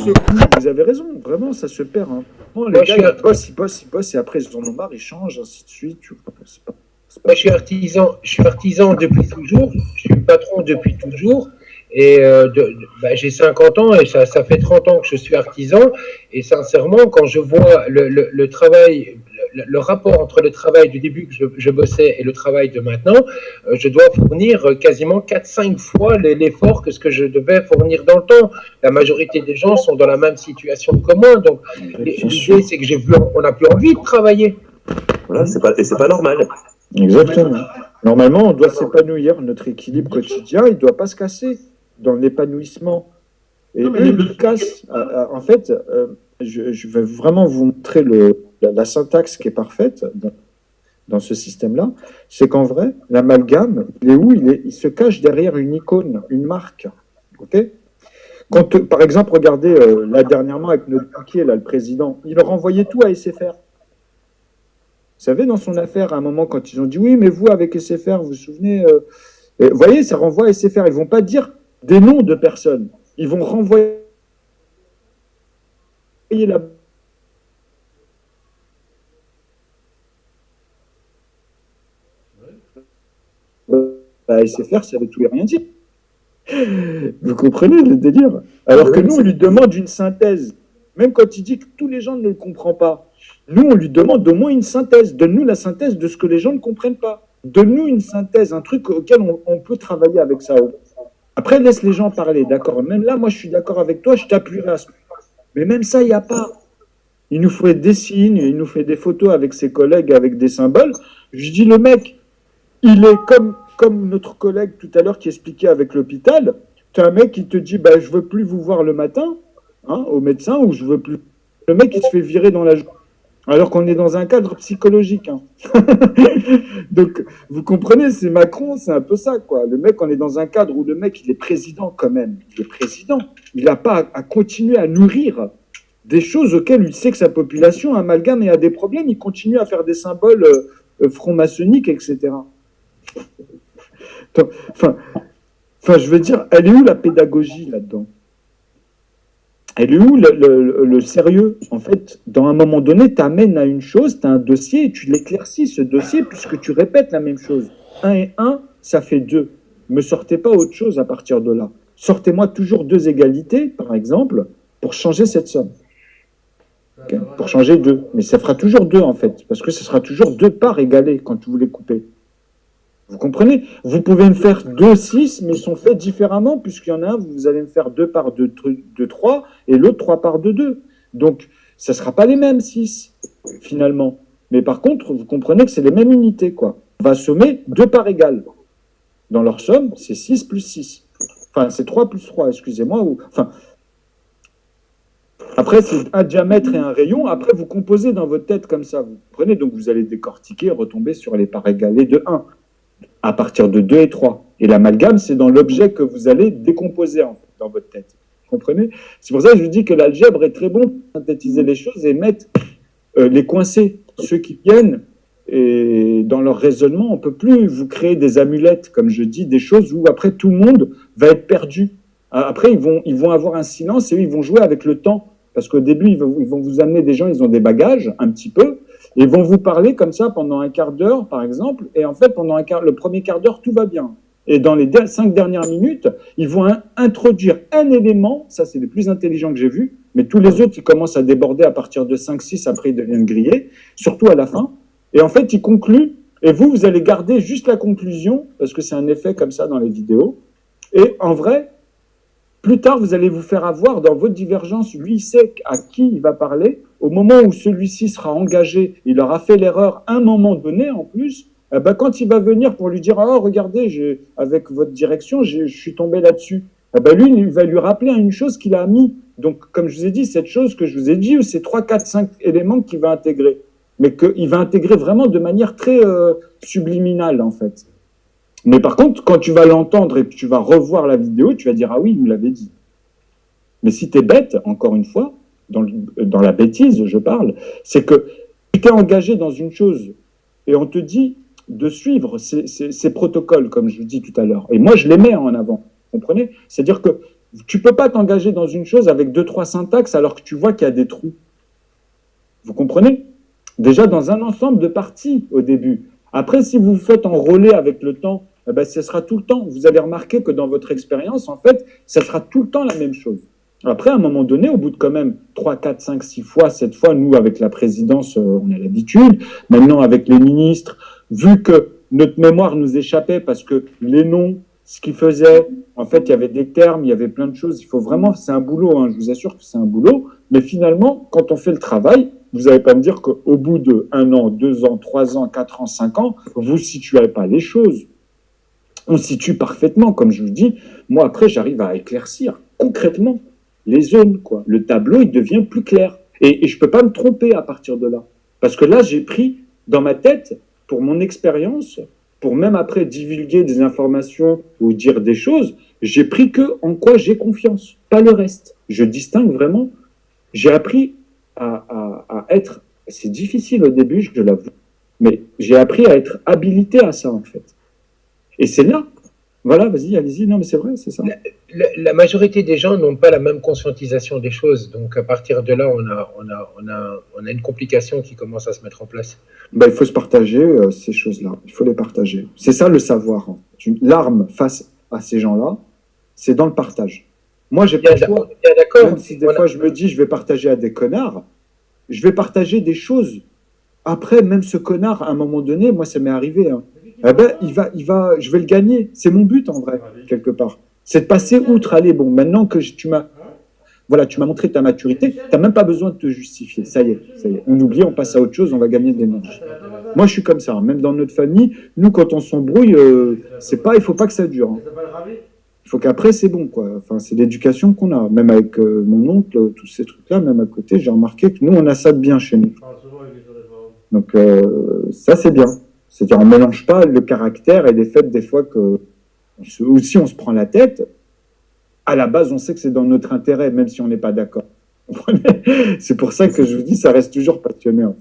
se couche, vous avez raison, vraiment, ça se perd. Hein. Bon, les gars, ils bossent, et après, ils en ont marre, ils changent, ainsi de suite. Moi, je suis artisan depuis toujours, je suis patron depuis toujours, et j'ai 50 ans et ça fait 30 ans que je suis artisan, et sincèrement, quand je vois le travail, le rapport entre le travail du début que je bossais et le travail de maintenant, je dois fournir quasiment 4-5 fois l'effort que ce que je devais fournir dans le temps. La majorité des gens sont dans la même situation que moi, donc l'idée c'est que on n'a plus envie de travailler. Voilà, c'est pas normal. Exactement. Normalement, on doit s'épanouir. Notre équilibre quotidien, il ne doit pas se casser dans l'épanouissement. Et eux, ils le cassent. En fait, je vais vraiment vous montrer la syntaxe qui est parfaite dans ce système-là. C'est qu'en vrai, l'amalgame, il est où? Il se cache derrière une icône, une marque. OK? Quand, par exemple, regardez, là dernièrement, avec notre bouquier, là, le président, il leur envoyait tout à SFR. Vous savez, dans son affaire, à un moment, quand ils ont dit oui, mais vous, avec SFR, vous vous souvenez, vous voyez, ça renvoie à SFR. Ils ne vont pas dire des noms de personnes. Ils vont renvoyer la. À SFR, ça veut tout et rien dire. Vous comprenez le délire? Alors que nous, on lui demande une synthèse. Même quand il dit que tous les gens ne le comprennent pas. Nous, on lui demande au moins une synthèse. Donne-nous la synthèse de ce que les gens ne comprennent pas. Donne-nous une synthèse, un truc auquel on peut travailler avec ça. Après, laisse les gens parler, d'accord. Même là, moi, je suis d'accord avec toi, je t'appuierai à ce moment. Mais même ça, il n'y a pas. Il nous fait des signes, il nous fait des photos avec ses collègues, avec des symboles. Je dis, le mec, il est comme notre collègue tout à l'heure qui expliquait avec l'hôpital. Tu as un mec qui te dit, bah, je ne veux plus vous voir le matin, hein, au médecin, ou je veux plus. Le mec, il se fait virer dans la journée. Alors qu'on est dans un cadre psychologique. Hein. Donc, vous comprenez, c'est Macron, c'est un peu ça, quoi. Le mec, on est dans un cadre où le mec, il est président quand même. Il est président. Il n'a pas à continuer à nourrir des choses auxquelles il sait que sa population amalgame et a des problèmes. Il continue à faire des symboles franc-maçonniques, etc. Enfin, je veux dire, elle est où la pédagogie là-dedans? Elle est où le sérieux? En fait, dans un moment donné, tu amènes à une chose, tu as un dossier et tu l'éclaircis, ce dossier, puisque tu répètes la même chose. 1 et 1, ça fait 2. Ne me sortez pas autre chose à partir de là. Sortez-moi toujours 2 égalités, par exemple, pour changer cette somme. Okay, pour changer 2. Mais ça fera toujours 2, en fait, parce que ce sera toujours 2 parts égalées quand vous les coupez. Vous comprenez? Vous pouvez me faire 2 6, mais ils sont faits différemment, puisqu'il y en a un, vous allez me faire 2 parts de 3, et l'autre 3 parts de 2. Donc, ça ne sera pas les mêmes 6, finalement. Mais par contre, vous comprenez que c'est les mêmes unités, quoi. On va sommer 2 parts égales. Dans leur somme, c'est 6 plus 6. Enfin, c'est 3 plus 3, excusez-moi. Enfin, après, c'est un diamètre et un rayon. Après, vous composez dans votre tête comme ça. Vous comprenez? Donc, vous allez décortiquer, retomber sur les parts égalées de 1. À partir de 2 et 3. Et l'amalgame, c'est dans l'objet que vous allez décomposer en fait, dans votre tête. Vous comprenez? C'est pour ça que je vous dis que l'algèbre est très bon pour synthétiser les choses et mettre les coincés, ceux qui viennent, et dans leur raisonnement, on ne peut plus vous créer des amulettes, comme je dis, des choses où après tout le monde va être perdu. Après, ils vont avoir un silence et eux, ils vont jouer avec le temps. Parce qu'au début, ils vont vous amener des gens, ils ont des bagages, un petit peu, et ils vont vous parler comme ça pendant un quart d'heure, par exemple, et en fait, pendant le premier quart d'heure, tout va bien. Et dans les 5 dernières minutes, ils vont introduire un élément, ça c'est le plus intelligent que j'ai vu, mais tous les autres, ils commencent à déborder à partir de 5-6, après ils deviennent grillés, surtout à la fin. Et en fait, ils concluent, et vous allez garder juste la conclusion, parce que c'est un effet comme ça dans les vidéos, et en vrai, plus tard, vous allez vous faire avoir dans votre divergence. Lui, il sait à qui il va parler. Au moment où celui-ci sera engagé, il aura fait l'erreur à un moment donné en plus. Quand il va venir pour lui dire « Oh, regardez, avec votre direction, je suis tombé là-dessus », lui, il va lui rappeler une chose qu'il a mis. Donc, comme je vous ai dit, cette chose que je vous ai dit, c'est 3, 4, 5 éléments qu'il va intégrer. Mais qu'il va intégrer vraiment de manière très subliminale, en fait. Mais par contre, quand tu vas l'entendre et que tu vas revoir la vidéo, tu vas dire « Ah oui, il me l'avait dit ». Mais si tu es bête, encore une fois, dans la bêtise, je parle, c'est que tu t'es engagé dans une chose et on te dit de suivre ces protocoles, comme je vous dis tout à l'heure. Et moi, je les mets en avant, vous comprenez? C'est-à-dire que Tu peux pas t'engager dans une chose avec 2-3 syntaxes alors que tu vois qu'il y a des trous. Vous comprenez? Déjà dans un ensemble de parties au début. Après, si vous vous faites enrôler avec le temps, eh ben, ce sera tout le temps. Vous allez remarquer que dans votre expérience, en fait, ça sera tout le temps la même chose. Après, à un moment donné, au bout de quand même 3, 4, 5, 6 fois, 7 fois, nous, avec la présidence, on a l'habitude. Maintenant, avec les ministres, vu que notre mémoire nous échappait parce que les noms, ce qu'ils faisaient, en fait, il y avait des termes, il y avait plein de choses. Il faut vraiment, c'est un boulot, hein, je vous assure que c'est un boulot. Mais finalement, quand on fait le travail, vous n'allez pas me dire qu'au bout de 1 an, 2 ans, 3 ans, 4 ans, 5 ans, vous ne situez pas les choses. On situe parfaitement, comme je vous dis. Moi, après, j'arrive à éclaircir concrètement les zones, quoi. Le tableau, il devient plus clair. Et je ne peux pas me tromper à partir de là. Parce que là, j'ai pris dans ma tête, pour mon expérience, pour même après divulguer des informations ou dire des choses, j'ai pris que en quoi j'ai confiance, pas le reste. Je distingue vraiment. J'ai appris à être, c'est difficile au début, je l'avoue, mais j'ai appris à être habilité à ça, en fait. Et c'est là. Voilà, vas-y, allez-y. Non, mais c'est vrai, c'est ça. La majorité des gens n'ont pas la même conscientisation des choses. Donc, à partir de là, on a une complication qui commence à se mettre en place. Ben, il faut se partager ces choses-là. Il faut les partager. C'est ça le savoir. Hein. L'arme face à ces gens-là, c'est dans le partage. Moi, j'ai pas le choix. Même si des fois je me dis je vais partager à des connards, je vais partager des choses. Après, même ce connard, à un moment donné, moi, ça m'est arrivé. Hein. Eh ben, je vais le gagner. C'est mon but, en vrai, quelque part. C'est de passer outre. Allez, bon, maintenant que tu m'as montré ta maturité, tu n'as même pas besoin de te justifier. Ça y est. On oublie, on passe à autre chose, on va gagner de l'énergie. Moi, je suis comme ça. Hein. Même dans notre famille, nous, quand on s'embrouille, il faut pas que ça dure. Hein. Il faut qu'après, c'est bon, quoi. Enfin, c'est l'éducation qu'on a. Même avec mon oncle, tous ces trucs-là, même à côté, j'ai remarqué que nous, on a ça de bien chez nous. Donc, ça, c'est bien. C'est-à-dire, on ne mélange pas le caractère et les faits, des fois, si on se prend la tête, à la base, on sait que c'est dans notre intérêt, même si on n'est pas d'accord. C'est pour ça que je vous dis, ça reste toujours passionnant.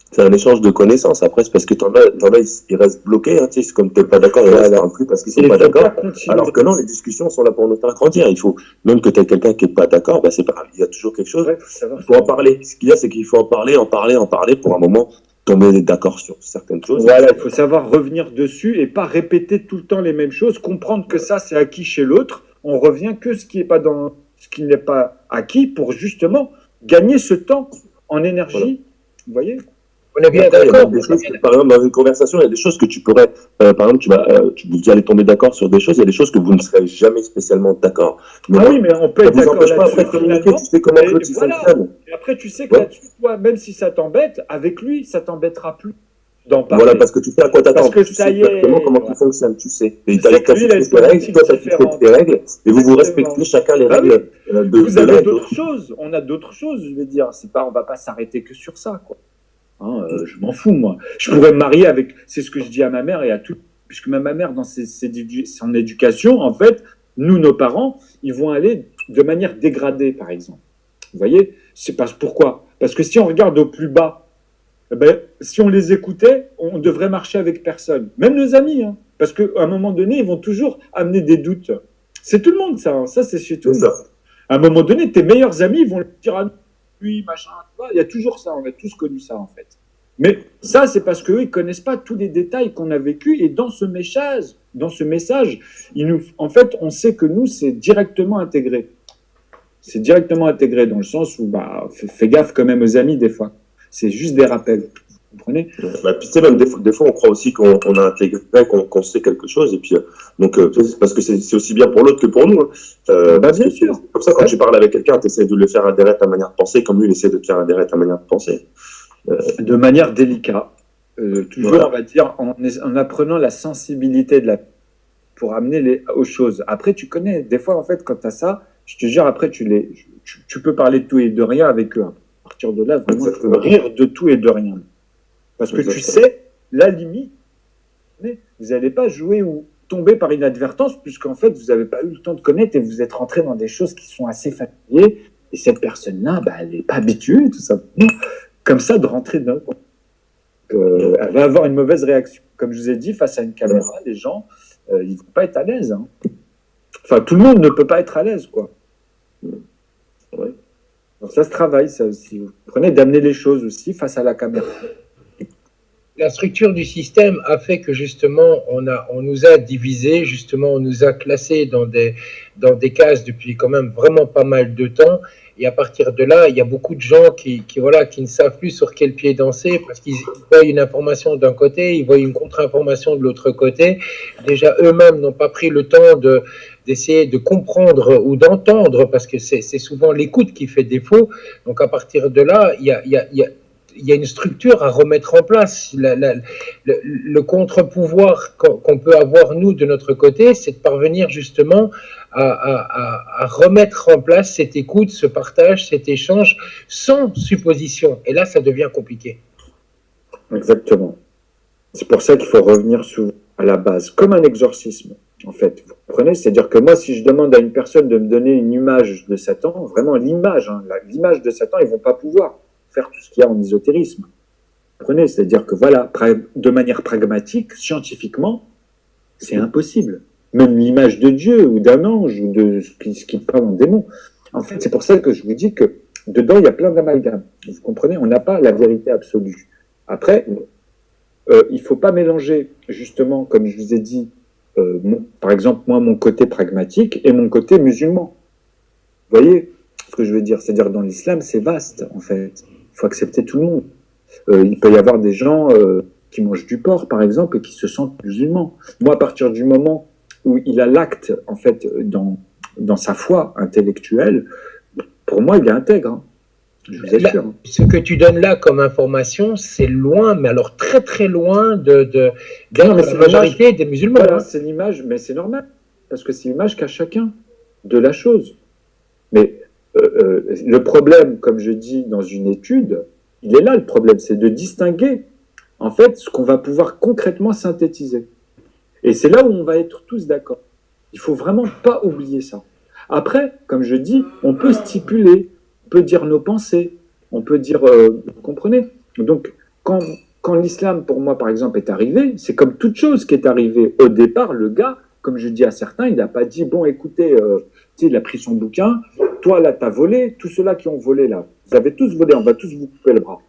C'est un échange de connaissances. Après, c'est parce que t'en as, ils restent bloqués. Hein, tu sais, c'est comme t'es pas d'accord, ils restent un plus parce qu'ils sont pas d'accord. Alors que non, les discussions sont là pour nous faire grandir. Il faut, même que tu aies quelqu'un qui est pas d'accord, c'est pas grave. Il y a toujours quelque chose. Il faut en parler. Ce qu'il y a, c'est qu'il faut en parler pour un moment tomber d'accord sur certaines choses. Voilà, il faut savoir revenir dessus et pas répéter tout le temps les mêmes choses, comprendre que ça, c'est acquis chez l'autre. On revient que ce qui n'est pas acquis pour justement gagner ce temps en énergie. Voilà. Vous voyez? On est bien d'accord. Par exemple, dans une conversation, il y a des choses que tu pourrais, par exemple, vous allez tomber d'accord sur des choses, il y a des choses que vous ne serez jamais spécialement d'accord. Oui, mais on peut être d'accord là-dessus. Après de communiquer, tu sais comment l'autre fonctionne. Et après, tu sais que là-dessus, toi, même si ça t'embête, avec lui, ça t'embêtera plus. Voilà, parce que tu sais à quoi t'attends. Parce que ça y est. Exactement comment tu fonctionnes, tu sais. Et tu as fixé tes règles, toi, tu as fixé tes règles, et vous respectez chacun les règles de vous avez d'autres choses. On a d'autres choses, je vais dire. On va pas s'arrêter que sur ça, quoi. Hein, je m'en fous, moi. Je pourrais me marier avec... C'est ce que je dis à ma mère et à tout... Puisque même ma mère, dans son éducation, en fait, nous, nos parents, ils vont aller de manière dégradée, par exemple. Vous voyez? Pourquoi? Parce que si on regarde au plus bas, si on les écoutait, on devrait marcher avec personne. Même nos amis, hein. Parce qu'à un moment donné, ils vont toujours amener des doutes. C'est tout le monde, ça. Hein. Ça, c'est chez tout le monde. À un moment donné, tes meilleurs amis vont le dire à lui, machin. Il y a toujours ça. On a tous connu ça, en fait. Mais ça, c'est parce qu'eux, ils ne connaissent pas tous les détails qu'on a vécus. Et dans ce message, en fait, on sait que nous, c'est directement intégré. C'est directement intégré dans le sens où, fais gaffe quand même aux amis, des fois. C'est juste des rappels. Vous comprenez? Puis tu sais, même des fois, on croit aussi qu'on a intégré, qu'on sait quelque chose. Et puis, parce que c'est aussi bien pour l'autre que pour nous. Hein. Bien sûr. C'est comme ça, quand tu parles avec quelqu'un, tu essaies de le faire adhérer à ta manière de penser, comme lui, il essaie de te faire adhérer à ta manière de penser. De manière délicate. Toujours, voilà. On va dire, en apprenant la sensibilité pour amener aux choses. Après, tu connais, des fois, en fait, quand tu as ça, je te jure, après, tu peux parler de tout et de rien avec eux. À partir de là, vraiment, tu peux rire de tout et de rien. Parce que tu sais la limite. Vous n'allez pas jouer ou tomber par inadvertance, puisqu'en fait, vous n'avez pas eu le temps de connaître et vous êtes rentré dans des choses qui sont assez familières. Et cette personne-là, elle n'est pas habituée, tout simplement, comme ça, de rentrer dedans. Elle va avoir une mauvaise réaction. Comme je vous ai dit, face à une caméra, les gens, ils ne vont pas être à l'aise. Hein. Enfin, tout le monde ne peut pas être à l'aise, quoi. Ouais. Donc ça se travaille, ça aussi. Vous prenez d'amener les choses aussi face à la caméra. La structure du système a fait que justement on nous a divisés, justement on nous a classés dans des cases depuis quand même vraiment pas mal de temps. Et à partir de là, il y a beaucoup de gens qui ne savent plus sur quel pied danser parce qu'ils voient une information d'un côté, ils voient une contre-information de l'autre côté. Déjà eux-mêmes n'ont pas pris le temps d'essayer de comprendre ou d'entendre parce que c'est souvent l'écoute qui fait défaut. Donc à partir de là, il y a une structure à remettre en place. Le contre-pouvoir qu'on peut avoir, nous, de notre côté, c'est de parvenir justement à remettre en place cette écoute, ce partage, cet échange, sans supposition. Et là, ça devient compliqué. Exactement. C'est pour ça qu'il faut revenir à la base, comme un exorcisme, en fait. Vous comprenez? C'est-à-dire que moi, si je demande à une personne de me donner une image de Satan, vraiment l'image, hein, l'image de Satan, ils ne vont pas pouvoir faire tout ce qu'il y a en ésotérisme. Vous comprenez? C'est-à-dire que voilà, de manière pragmatique, scientifiquement, c'est impossible. Même l'image de Dieu ou d'un ange ou de ce qui parle en démon. En fait, c'est pour ça que je vous dis que dedans, il y a plein d'amalgames. Vous comprenez? On n'a pas la vérité absolue. Après, il ne faut pas mélanger, justement, comme je vous ai dit, par exemple, moi, mon côté pragmatique et mon côté musulman. Vous voyez ce que je veux dire? C'est-à-dire, dans l'islam, c'est vaste, en fait. Il faut accepter tout le monde. Il peut y avoir des gens qui mangent du porc, par exemple, et qui se sentent musulmans. Moi, à partir du moment où il a l'acte, en fait, dans sa foi intellectuelle, pour moi, il est intègre. Hein. Je vous assure. Là, ce que tu donnes là comme information, c'est loin, mais alors très très loin d'être la majorité des musulmans. Voilà, c'est l'image, mais c'est normal, parce que c'est l'image qu'a chacun de la chose. Mais le problème, comme je dis dans une étude, il est là le problème, c'est de distinguer en fait ce qu'on va pouvoir concrètement synthétiser. Et c'est là où on va être tous d'accord. Il faut vraiment pas oublier ça. Après, comme je dis, on peut stipuler, on peut dire nos pensées, on peut dire, vous comprenez? Donc, quand l'islam, pour moi, par exemple, est arrivé, c'est comme toute chose qui est arrivée. Au départ, le gars, comme je dis à certains, il n'a pas dit, bon, écoutez, il a pris son bouquin, toi, là, t'as volé, tous ceux-là qui ont volé, là, vous avez tous volé, on va tous vous couper le bras.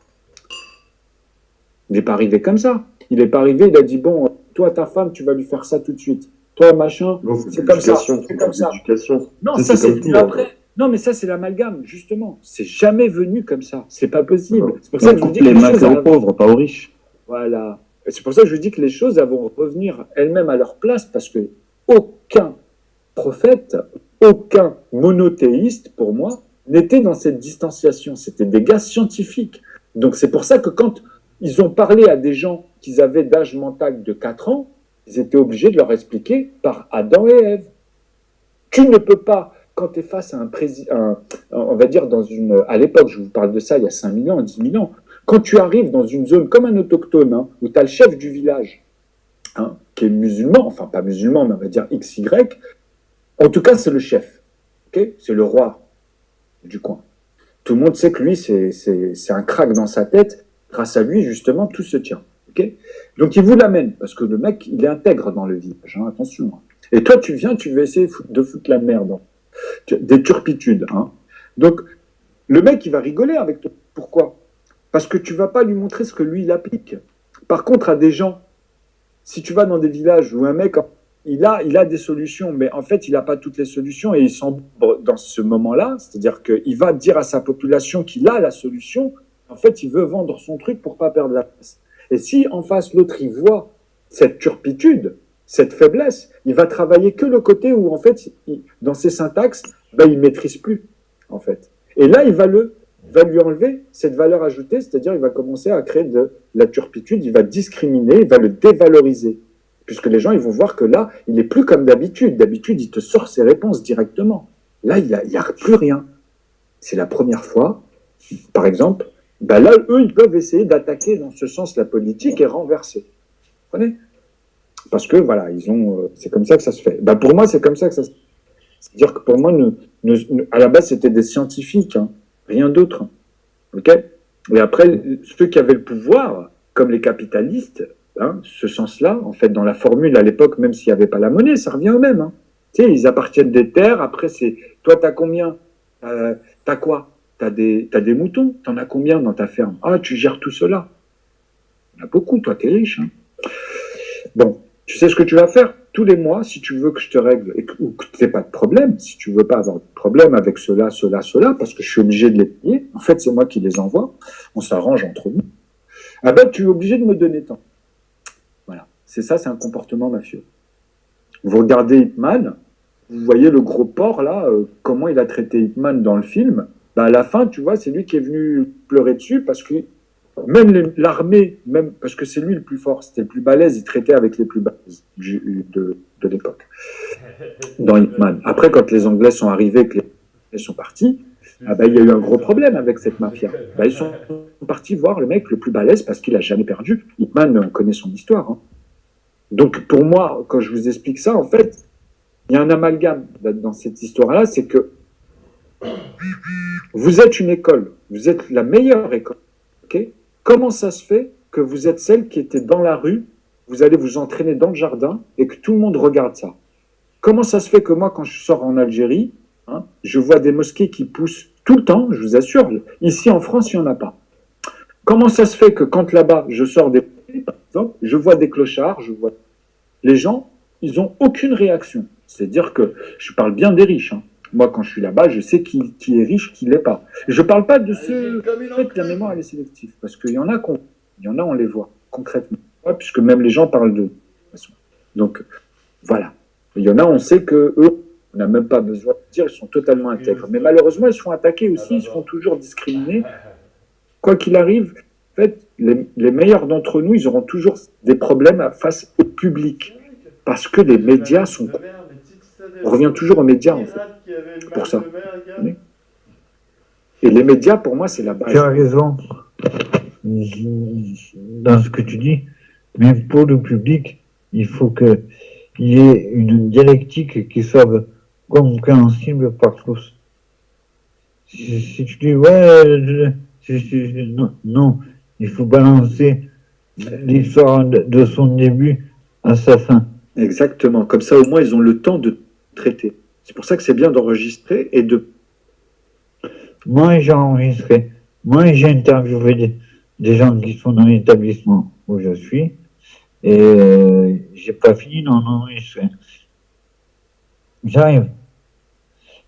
Il n'est pas arrivé comme ça. Il n'est pas arrivé, il a dit, bon, toi, ta femme, tu vas lui faire ça tout de suite. Toi, machin, c'est comme ça. C'est comme ça. Non, ça, c'est venu après. Non, mais ça, c'est l'amalgame, justement. C'est jamais venu comme ça. C'est pas possible. C'est pour ça que je vous dis que les choses aux pauvres, pas aux riches. Voilà. C'est pour ça que je dis que les choses vont revenir elles-mêmes à leur place, parce que aucun prophète, aucun monothéiste, pour moi, n'était dans cette distanciation. C'était des gars scientifiques. Donc c'est pour ça que quand ils ont parlé à des gens qui avaient d'âge mental de 4 ans, ils étaient obligés de leur expliquer par Adam et Ève. Tu ne peux pas, quand tu es face à un président, on va dire à l'époque, je vous parle de ça il y a 5000 ans, 10 000 ans, quand tu arrives dans une zone comme un autochtone, hein, où tu as le chef du village, hein, qui est musulman, enfin pas musulman, mais on va dire XY, en tout cas c'est le chef, okay, c'est le roi du coin. Tout le monde sait que lui, c'est un crack dans sa tête, grâce à lui, justement, tout se tient. Okay, donc il vous l'amène, parce que le mec, il est intègre dans le village, hein, attention. Hein. Et toi, tu viens, tu veux essayer de foutre la merde, hein. Des turpitudes. Hein. Donc, le mec, il va rigoler avec toi. Pourquoi? Parce que tu vas pas lui montrer ce que lui, il applique. Par contre, à des gens, si tu vas dans des villages où un mec, il a des solutions, mais en fait, il n'a pas toutes les solutions et il s'embourbe dans ce moment-là, c'est-à-dire qu'il va dire à sa population qu'il a la solution, en fait, il veut vendre son truc pour pas perdre la place. Et si en face, l'autre, il voit cette turpitude, cette faiblesse, il va travailler que le côté où, en fait, dans ses syntaxes, ben, il maîtrise plus, en fait. Et là, il va lui enlever cette valeur ajoutée, c'est-à-dire il va commencer à créer de la turpitude, il va discriminer, il va le dévaloriser. Puisque les gens, ils vont voir que là, il n'est plus comme d'habitude. D'habitude, il te sort ses réponses directement. Là, il n'y a plus rien. C'est la première fois, par exemple, ben là, eux, ils peuvent essayer d'attaquer dans ce sens la politique et renverser. Vous comprenez? Parce que, voilà, c'est comme ça que ça se fait. Ben pour moi, c'est comme ça que ça se fait. C'est-à-dire que pour moi, à la base, c'était des scientifiques, hein, rien d'autre. Ok? Et après, ceux qui avaient le pouvoir, comme les capitalistes, hein, ce sens-là, en fait, dans la formule à l'époque, même s'il n'y avait pas la monnaie, ça revient au même. Hein. Tu sais, ils appartiennent des terres. Après, c'est toi, t'as combien? T'as quoi? T'as des moutons. T'en as combien dans ta ferme? Ah, tu gères tout cela. Il y en a beaucoup. Toi, t'es riche. Hein. Bon, tu sais ce que tu vas faire tous les mois si tu veux que je te règle ou que tu n'aies pas de problème. Si tu veux pas avoir de problème avec cela, parce que je suis obligé de les payer. En fait, c'est moi qui les envoie. On s'arrange entre nous. Ah ben, tu es obligé de me donner tant. Voilà. C'est ça, c'est un comportement mafieux. Vous regardez Hitman, vous voyez le gros porc là, comment il a traité Hitman dans le film. Ben, à la fin, tu vois, c'est lui qui est venu pleurer dessus parce que même l'armée, même parce que c'est lui le plus fort, c'était le plus balèze, il traitait avec les plus balèzes de l'époque, dans Hitman. Après, quand les Anglais sont arrivés, que les Anglais sont partis, ah ben, il y a eu un gros problème avec cette mafia. Ben, ils sont partis voir le mec le plus balèze parce qu'il a jamais perdu. Hitman, on connaît son histoire. Hein. Donc, pour moi, quand je vous explique ça, en fait, il y a un amalgame dans cette histoire-là, c'est que vous êtes une école, vous êtes la meilleure école, ok ? Comment ça se fait que vous êtes celle qui était dans la rue, vous allez vous entraîner dans le jardin et que tout le monde regarde ça? Comment ça se fait que moi, quand je sors en Algérie, hein, je vois des mosquées qui poussent tout le temps, je vous assure, ici en France, il n'y en a pas. Comment ça se fait que quand là-bas, je sors des mosquées, par exemple, je vois des clochards, je vois les gens, ils n'ont aucune réaction. C'est-à-dire que je parle bien des riches, hein. Moi, quand je suis là-bas, je sais qui est riche, qui ne l'est pas. Je ne parle pas de ceux... En fait, la mémoire, elle est sélective. Parce qu'il y en a, on les voit concrètement. Ouais, puisque même les gens parlent de façon. Donc, voilà. Il y en a, on sait qu'eux, on n'a même pas besoin de dire, ils sont totalement intègres. Mais malheureusement, ils se font attaquer aussi, ils se font toujours discriminer. Quoi qu'il arrive, en fait, les meilleurs d'entre nous, ils auront toujours des problèmes face au public. Parce que les médias sont... On revient toujours aux médias, en fait, pour ça. Et les médias, pour moi, c'est la base. Tu as raison dans ce que tu dis, mais pour le public, il faut qu'il y ait une dialectique qui soit compréhensible par tous. Si tu dis, ouais, non, il faut balancer l'histoire de son début à sa fin. Exactement, comme ça, au moins, ils ont le temps de traiter. C'est pour ça que c'est bien d'enregistrer et de... Moi, j'ai enregistré. Moi, j'ai interviewé des gens qui sont dans l'établissement où je suis. Et j'ai pas fini d'en enregistrer. J'arrive.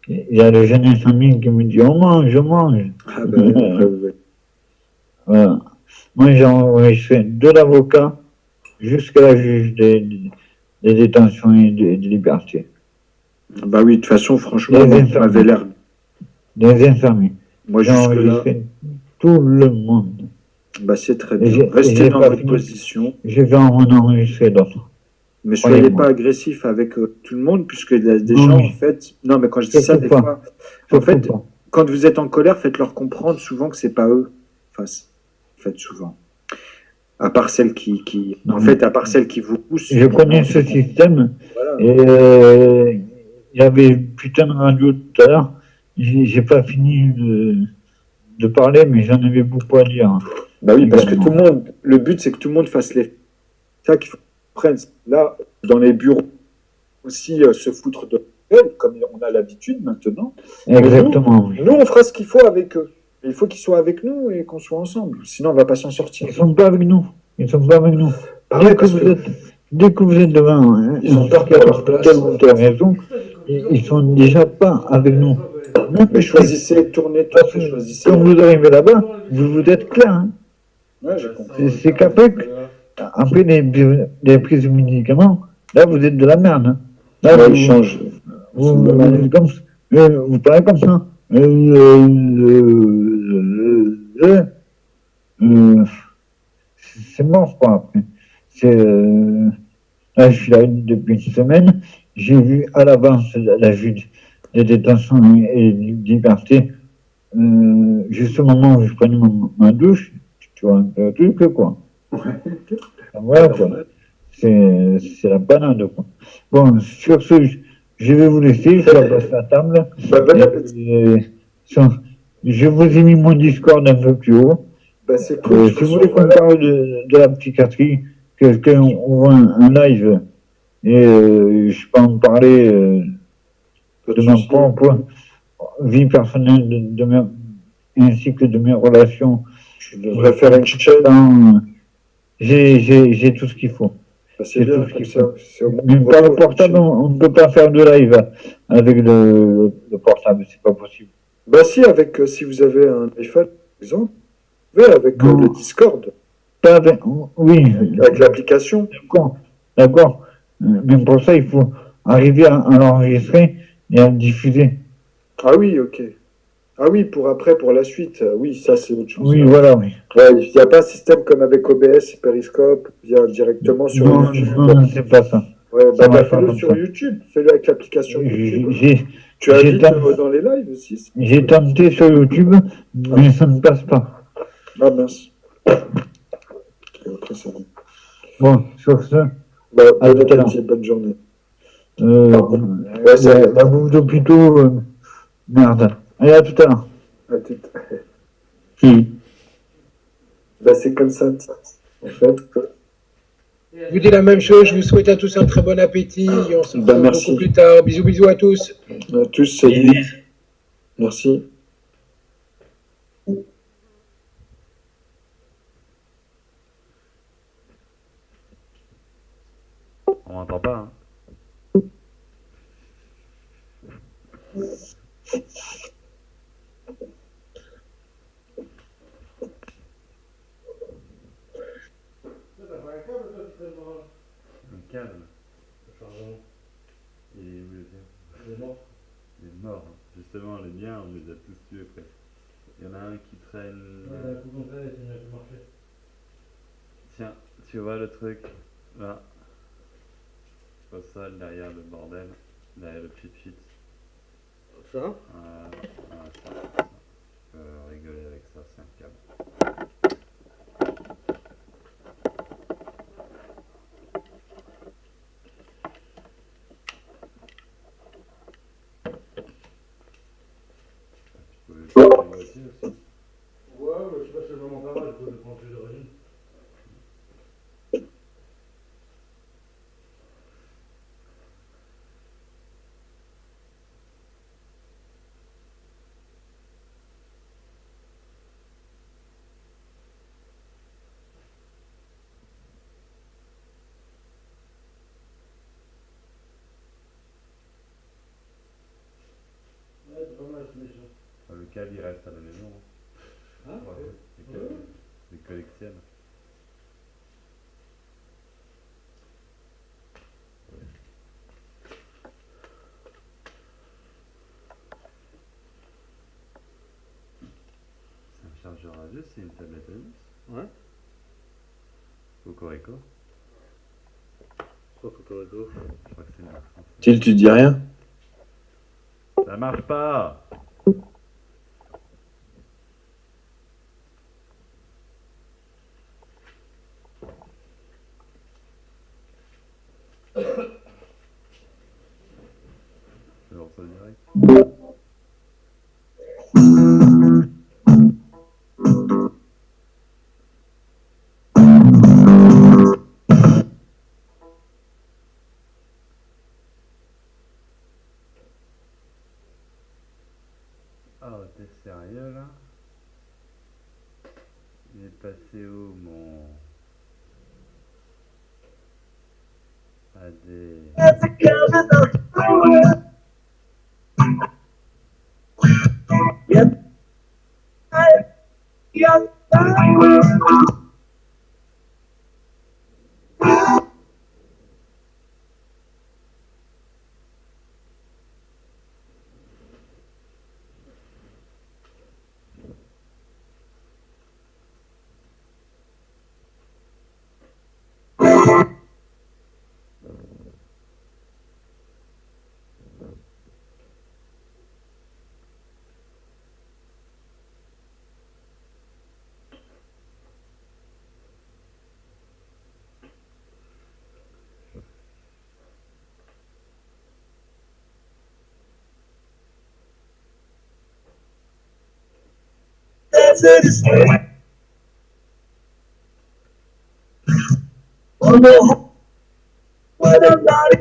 Il y a le jeune infirmier qui me dit, on mange, je mange. Ah ben, ouais. Voilà. Moi, j'ai enregistré de l'avocat jusqu'à la juge des détentions et de liberté. Bah oui, de toute façon, franchement, vous m'avez l'air... Des infirmiers. Moi, j'ai enregistré tout le monde. Bah c'est très bien. Restez dans votre position. Je vais en enregistrer d'autres. Mais soyez pas agressif avec tout le monde, puisque il y a des gens, en fait... Non, mais quand je dis ça, des fois... En fait, quand vous êtes en colère, faites-leur comprendre souvent que c'est pas eux. Enfin, faites souvent. À part celles qui... En fait, à part celles qui vous poussent... Je connais ce système. Voilà. Et il y avait putain de radio tout à l'heure. J'ai pas fini de parler, mais j'en avais beaucoup à dire. Bah oui, parce que tout le monde... Le but, c'est que tout le monde fasse les... C'est ça qu'il faut prendre. Là, dans les bureaux, aussi se foutre de gueule, comme on a l'habitude maintenant. Exactement. Nous, on fera ce qu'il faut avec eux. Il faut qu'ils soient avec nous et qu'on soit ensemble. Sinon, on va pas s'en sortir. Ils sont pas avec nous. Ils sont pas avec nous. Dès que vous êtes devant, hein, ils ont peur de leur place. Telle ou telle raison, ils sont déjà pas avec nous. Mais choisissez, tournez toi, choisissez. Quand vous arrivez là-bas, vous êtes clair. Hein. Ouais, j'ai compris. C'est qu'après, après les prises de médicaments, là, vous êtes de la merde. Hein. Là, ouais, ils changent. Vous parlez comme ça. C'est mort, quoi, après. Là, je suis là depuis une semaine. J'ai vu à l'avance la juge des détentions et de liberté. Juste au moment où je prenais ma douche, tu vois, un peu truc, quoi. Voilà, quoi. C'est la banane, quoi. Bon, sur ce, je vais vous laisser, je vais passer la table. Je vous ai mis mon Discord un peu plus haut. Bah, c'est cool. Si vous voulez qu'on parle de la psychiatrie, qu'on voit un live Et je peux en parler de ma propre vie personnelle, ainsi que de mes relations. Je devrais faire une chaîne. J'ai tout ce qu'il faut. C'est bien, comme ça. Même par le portable, on ne peut pas faire de live avec le portable, c'est pas possible. Bah si, si vous avez un iPhone, par exemple, vous pouvez avec le Discord. Pas avec, oui. Avec l'application. D'accord. Même pour ça, il faut arriver à l'enregistrer et à le diffuser. Ah oui, ok. Ah oui, pour la suite. Oui, ça c'est autre chose. Oui, voilà, oui. Ouais, il n'y a pas un système comme avec OBS et Periscope, via directement sur YouTube. Non, c'est pas ça. Ouais, bah fais-le sur YouTube, fais-le avec l'application YouTube. Tu invites dans les lives aussi. J'ai tenté sur YouTube, mais ça ne passe pas. Ah mince. Okay, ça va. Bon, sur ce. Bah, bonne journée. La bouffe d'hôpitaux, merde. Allez, à tout à l'heure. À tout. Bah, c'est comme ça, en fait. Je vous dis la même chose, je vous souhaite à tous un très bon appétit. On se retrouve beaucoup plus tard. Bisous, bisous à tous. À tous, salut. Merci. On m'entend pas, hein. Un câble. Il est où le tien? Il est mort. Il est mort. Justement, les biens, on les a tous tués presque. Il y en a un qui traîne. Tiens, tu vois le truc là, au sol, derrière le bordel, derrière le cheat sheet. Ça ça. Je peux rigoler avec ça, c'est un câble. Tu peux le faire aussi. Ouais, mais je sais pas si c'est le moment pas mal, je peux le prendre plus d'origine. Ouais, c'est pas mal ce méchant. Le câble il reste à la maison. Hein? Ouais, les collectionne. C'est un chargeur à jeu, c'est une tablette à vis. Ouais. Cocorico. Quoi, Cocorico? Je crois que c'est une marque française. Tu dis rien? Ça marche pas! Je lance ça direct. Oh, t'es sérieux là? Il est passé où mon AD? Oh no, what I'm not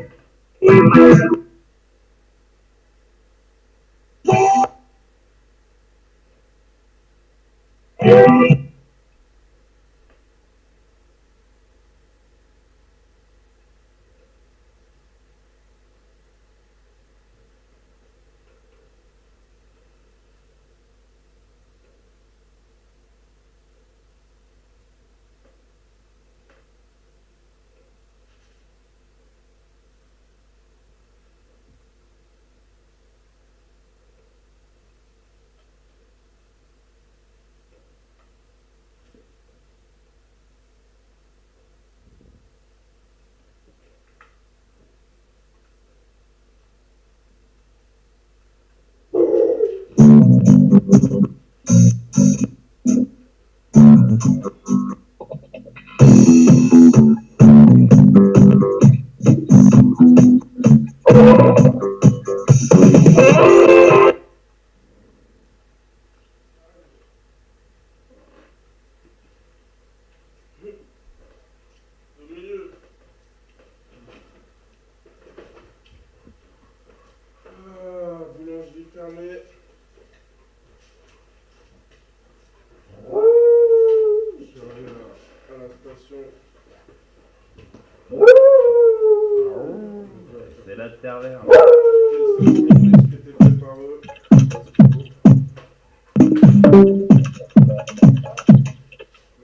Boulangerie fermée. Je suis arrivé à la station. C'est la terre verte. Quel service qui était fait par eux.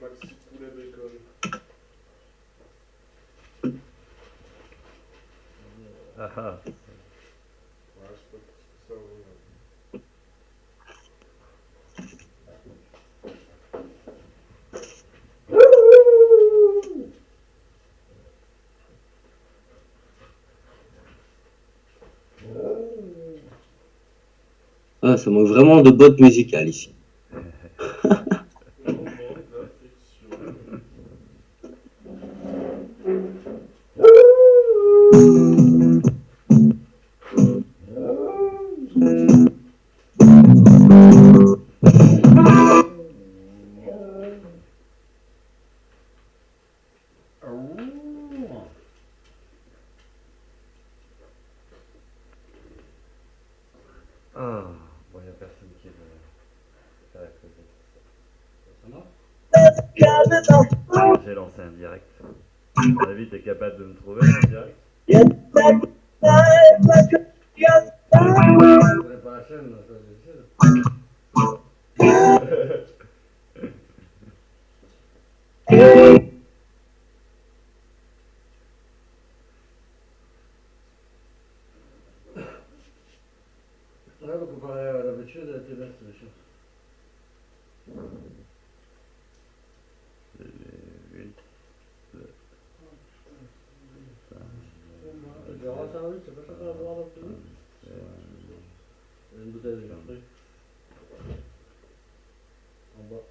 Maxi poulet bacon. Ah ah. Ouais, je sais pas ce que ça vaut. Ah, ça manque vraiment de bottes musicales ici. Ah, bon, y a personne qui veut faire la cause. J'ai lancé un direct. À mon avis, t'es capable de me trouver en direct? Je connais pas la chaîne, ça je sais. Ouais, bah, comparé à l'habitude, elle était belle, c'est sûr. Le rang service, c'est pas ça qu'on va boire dans le pays? Une bouteille de fruits. En bas.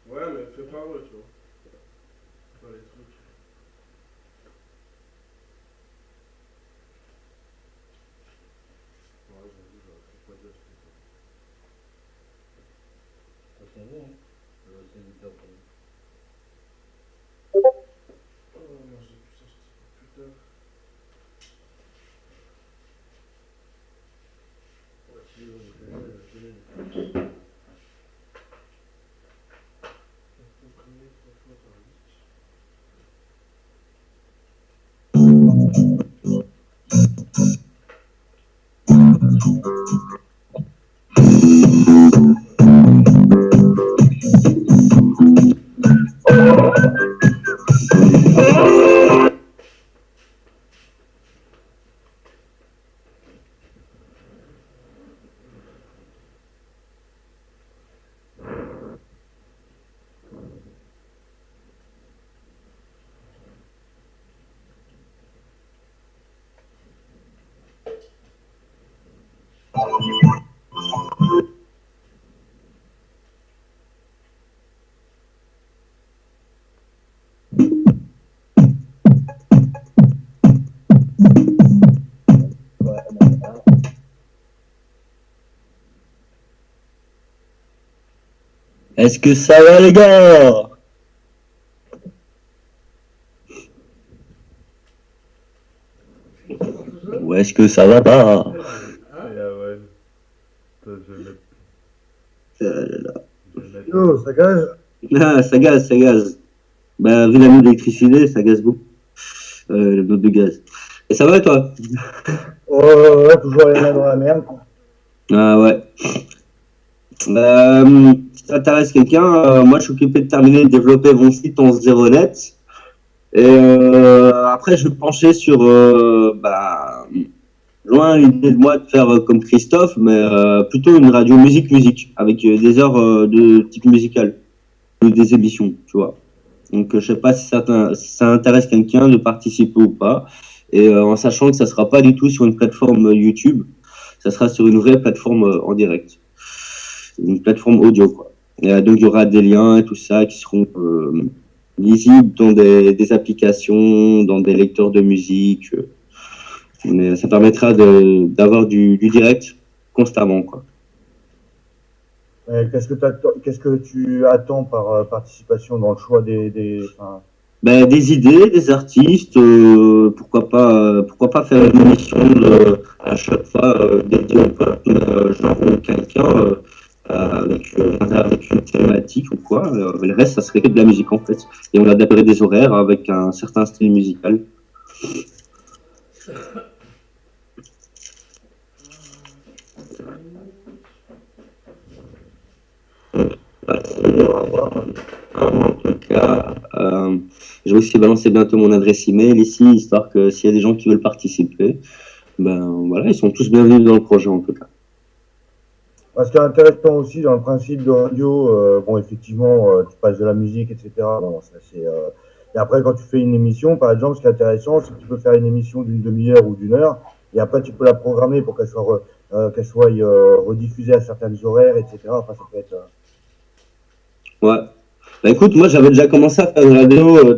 Ouais, mais fais par eux, tu vois. Pas les trucs. Ouais, j'avoue, j'aurais pas dû acheter ça. Ça sent bon, hein. C'est du top. Oh, moi j'ai pu s'acheter plus tard. Ouais, tu veux, je vais. Est-ce que ça va, les gars? Ou est-ce que ça va pas? Ouais. Attends, je vais mettre. Là. Je vais mettre... Yo, ça gage. Ah, ça gaz, ça gaz. Bah, vu la mode d'électricité, ça gaz beaucoup. Le mode de gaz. Et ça va, toi? Ouais, toujours les mains dans la merde. Ah ouais. Si t'intéresse quelqu'un, moi je suis occupé de terminer de développer mon site en 0net. Et après, je vais me pencher sur, loin l'idée de moi de faire comme Christophe, mais plutôt une radio musique, avec des heures de type musical, des émissions, tu vois. Donc je sais pas si ça intéresse quelqu'un de participer ou pas. Et en sachant que ça sera pas du tout sur une plateforme YouTube, ça sera sur une vraie plateforme en direct. Une plateforme audio, quoi. Et, donc il y aura des liens et tout ça qui seront lisibles dans des applications, dans des lecteurs de musique. Mais ça permettra d'avoir du direct constamment, quoi. Qu'est-ce que tu attends par participation dans le choix Ben, des idées, des artistes, pourquoi pas faire une émission à chaque fois dédiée au peuple, genre quelqu'un avec une thématique ou quoi. Le reste, ça serait que de la musique en fait. Et on adapterait des horaires avec un certain style musical. En tout cas, je vais aussi balancer bientôt mon adresse email ici, histoire que s'il y a des gens qui veulent participer, ben voilà, ils sont tous bienvenus dans le projet en tout cas. Ce qui est intéressant aussi dans le principe de radio, bon, effectivement, tu passes de la musique, etc. Bon, ça, et après, quand tu fais une émission, par exemple, ce qui est intéressant, c'est que tu peux faire une émission d'une demi-heure ou d'une heure, et après, tu peux la programmer pour qu'elle soit rediffusée à certains horaires, etc. Enfin, ça peut être. Ouais. Bah écoute, moi j'avais déjà commencé à faire une radio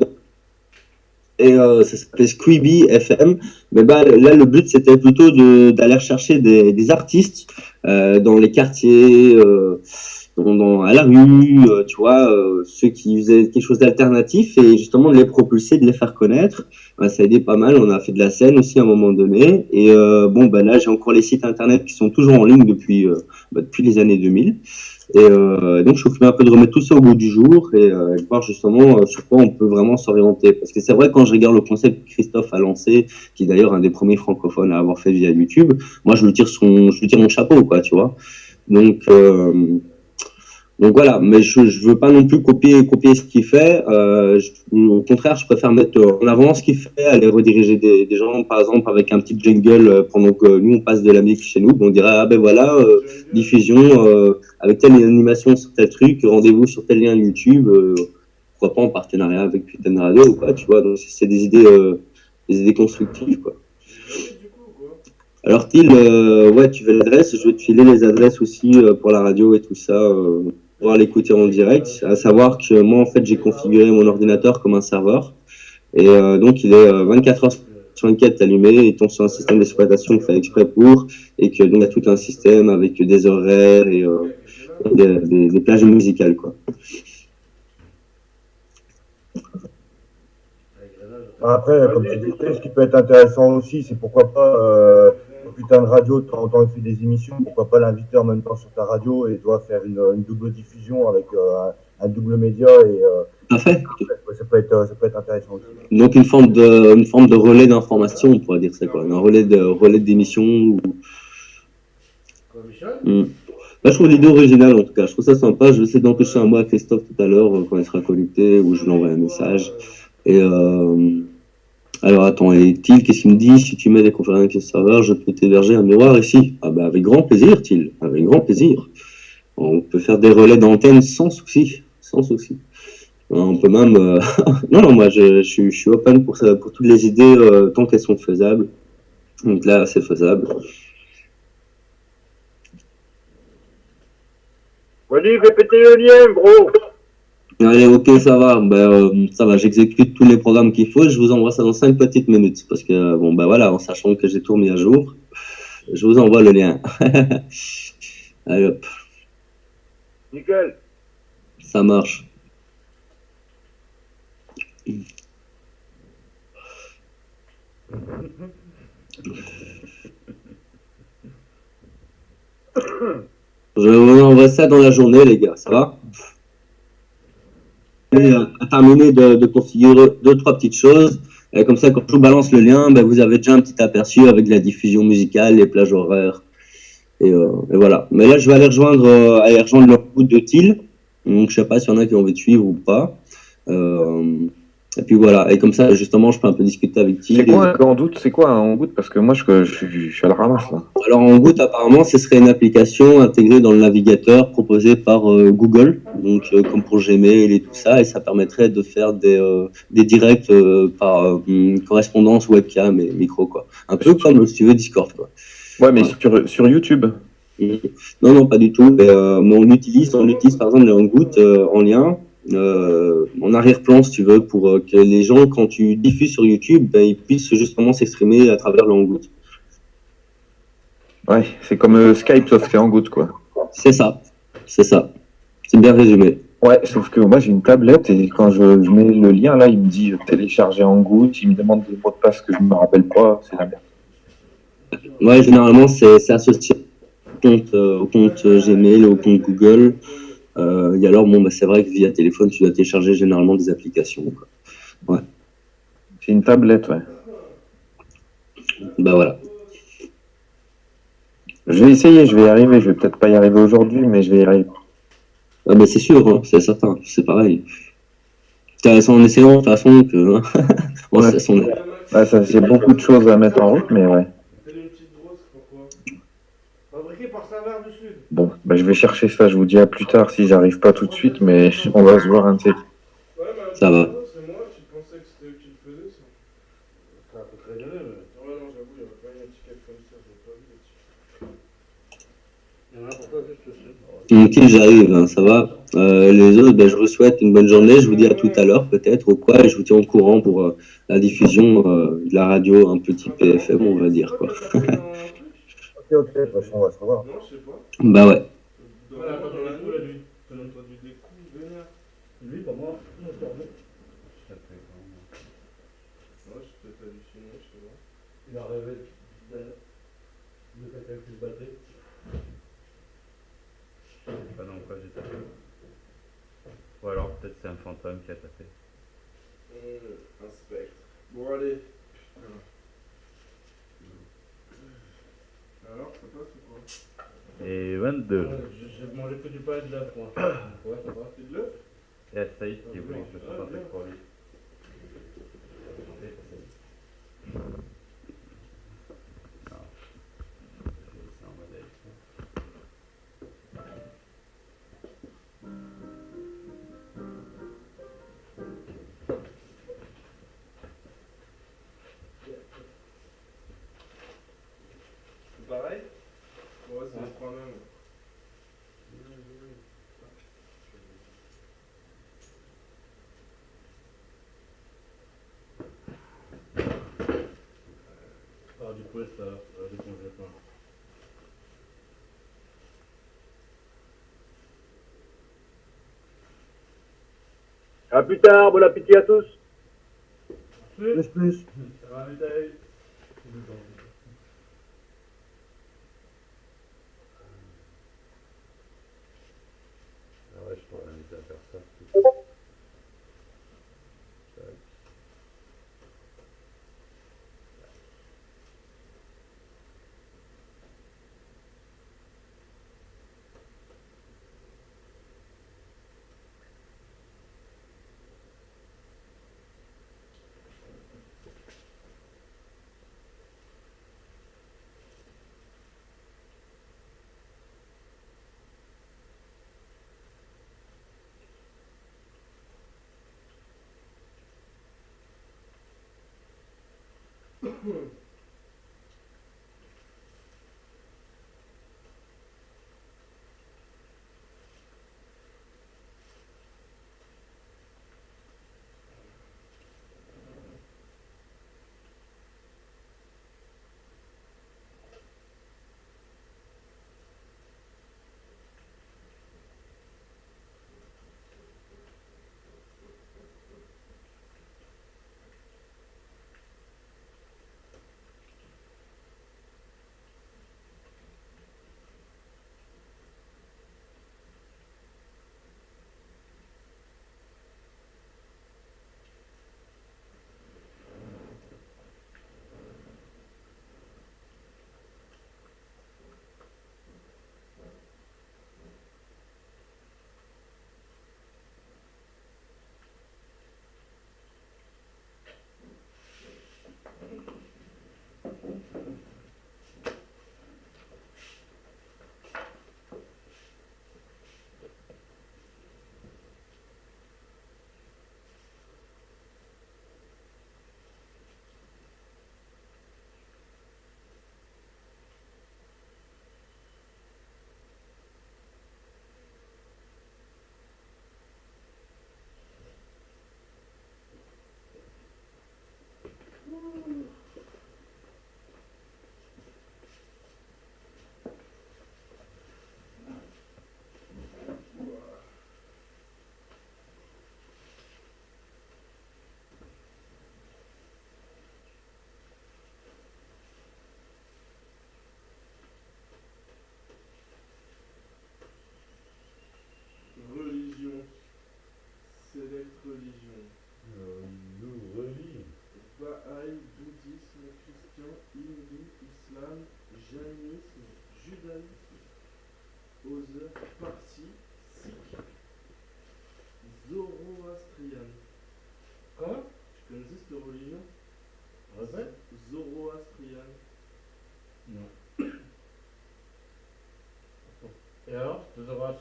et ça s'appelait Squeeby FM. Mais bah là le but c'était plutôt d'aller chercher des artistes dans les quartiers, à la rue, tu vois, ceux qui faisaient quelque chose d'alternatif et justement de les propulser, de les faire connaître. Bah, ça a aidé pas mal. On a fait de la scène aussi à un moment donné. Et bon, bah là j'ai encore les sites internet qui sont toujours en ligne depuis les années 2000. Et donc, je suis occupé un peu de remettre tout ça au bout du jour et de voir justement sur quoi on peut vraiment s'orienter. Parce que c'est vrai, quand je regarde le concept que Christophe a lancé, qui est d'ailleurs un des premiers francophones à avoir fait via YouTube, moi, je lui tire mon chapeau, quoi, tu vois. Donc voilà, mais je veux pas non plus copier ce qu'il fait. Au contraire, je préfère mettre en avant ce qu'il fait, aller rediriger des gens, par exemple avec un petit jingle pendant que nous on passe de la musique chez nous. On dirait ah ben voilà, diffusion avec telle animation sur tel truc, rendez-vous sur tel lien YouTube. Pourquoi pas en partenariat avec Putain Radio ou quoi, tu vois. Donc c'est des idées constructives quoi. Alors Till, ouais, tu veux l'adresse, je vais te filer les adresses aussi pour la radio et tout ça. Pouvoir l'écouter en direct, à savoir que moi en fait j'ai configuré mon ordinateur comme un serveur et donc il est 24 heures sur 24 allumé, il tombe sur un système d'exploitation fait exprès pour, et que donc il y a tout un système avec des horaires et des plages musicales quoi. Après, comme tu disais, ce qui peut être intéressant aussi, c'est pourquoi pas Putain de radio, de temps en temps il fait des émissions, pourquoi pas l'inviter en même temps sur ta radio et toi faire une double diffusion avec un double média et tout à fait. Ça peut être intéressant aussi. Donc une forme de relais d'information, on pourrait dire ça quoi, un relais d'émission ou... Là, je trouve l'idée originale en tout cas, je trouve ça sympa. Je vais essayer d'empêcher un mot à Christophe tout à l'heure quand il sera connecté ou je lui envoie un message. Et alors attends, et Till, qu'est-ce qu'il me dit? Si tu mets des conférences avec le serveur, je peux t'héberger un miroir ici. Ah bah avec grand plaisir, Till, avec grand plaisir. On peut faire des relais d'antenne sans souci, sans souci. On peut même... non, moi je suis open pour ça, pour toutes les idées tant qu'elles sont faisables. Donc là, c'est faisable. Vas-y, fais péter le lien, gros. Allez, ok, ça va. Ça va, j'exécute tous les programmes qu'il faut. Je vous envoie ça dans 5 petites minutes. Parce que, bon, voilà, en sachant que j'ai tout mis à jour, je vous envoie le lien. Allez, hop. Nickel. Ça marche. Je vous envoie ça dans la journée, les gars, ça va? Et, à terminer de configurer deux, trois petites choses. Et comme ça, quand je vous balance le lien, ben, vous avez déjà un petit aperçu avec la diffusion musicale, les plages horaires. Et voilà. Mais là, je vais aller rejoindre leur groupe de Thiel. Donc, je sais pas s'il y en a qui ont envie de suivre ou pas. Et puis voilà. Et comme ça, justement, je peux un peu discuter avec Thiel. C'est quoi un Gandout? C'est quoi un Hangout? Parce que moi, je suis à la ramasse, là. Alors, Hangout, apparemment, ce serait une application intégrée dans le navigateur proposée par Google, donc comme pour Gmail et tout ça, et ça permettrait de faire des directs par correspondance webcam et micro, quoi. Un peu comme, si tu veux, Discord, quoi. Ouais, mais sur YouTube. Non, non, pas du tout. Mais on l'utilise par exemple le Hangout en lien, en arrière-plan, si tu veux, pour que les gens, quand tu diffuses sur YouTube, ben, ils puissent justement s'exprimer à travers le Hangout. Ouais, c'est comme Skype, sauf que c'est Hangout, quoi. C'est ça, c'est ça. C'est bien résumé. Ouais, sauf que moi j'ai une tablette et quand je mets le lien là, il me dit télécharger Hangout, il me demande des mots de passe que je ne me rappelle pas, c'est la merde. Ouais, généralement c'est associé au compte Gmail, au compte Google. Et alors, bon, bah, c'est vrai que via téléphone, tu dois télécharger généralement des applications, quoi. Ouais. C'est une tablette, ouais. Bah voilà. Je vais essayer, je vais y arriver. Je vais peut-être pas y arriver aujourd'hui, mais je vais y arriver. Ah bah c'est sûr, hein, c'est certain, c'est pareil. C'est en essayant de toute façon que. Ouais. Ouais, ça, j'ai beaucoup de choses à mettre en route, mais ouais. Bon, bah, je vais chercher ça, je vous dis à plus tard si j'arrive pas tout de suite, mais on va se voir un de ces. Ça va. C'est moi, tu pensais que c'était eux qui le faisaient, ça? C'est un peu très donné, mais. Ouais, non, j'avoue, il n'y avait pas une étiquette comme ça, je l'ai pas vu là-dessus. Il y en a pour toi, juste le Ok, j'arrive, hein, ça va. Les autres, ben, je vous souhaite une bonne journée. Je vous dis à tout à l'heure, peut-être, ou quoi, et je vous tiens au courant pour la diffusion de la radio un petit PFM, on va dire, quoi. Ok, de toute façon, on va se revoir. Non, je sais pas. Bah ouais. Voilà, quand on a tout, la nuit. T'as entendu des coups, vénère. Lui, pas moi. Non, je dormais. Ouais, je suis peut-être halluciné, je sais pas. Il a rêvé de quelqu'un qui se battait. Je sais pas dans quoi j'ai tapé. Ou alors peut-être c'est un fantôme qui a tapé. Un spectre. Bon, allez. Alors, ça passe ou quoi? Et 22. J'ai mangé que du pain et de l'œuf, moi. Ouais, ça va. C'est de l'œuf? Et à Saïd qui voulait que je fasse un truc pour lui. C'est pareil? Ouais, c'est les trois mêmes. Ah, du coup, ça décongèle pas. À plus tard, bon appétit à tous. Plus. Ça va, médaille. Ah ouais, je pourrais l'inviter à faire ça.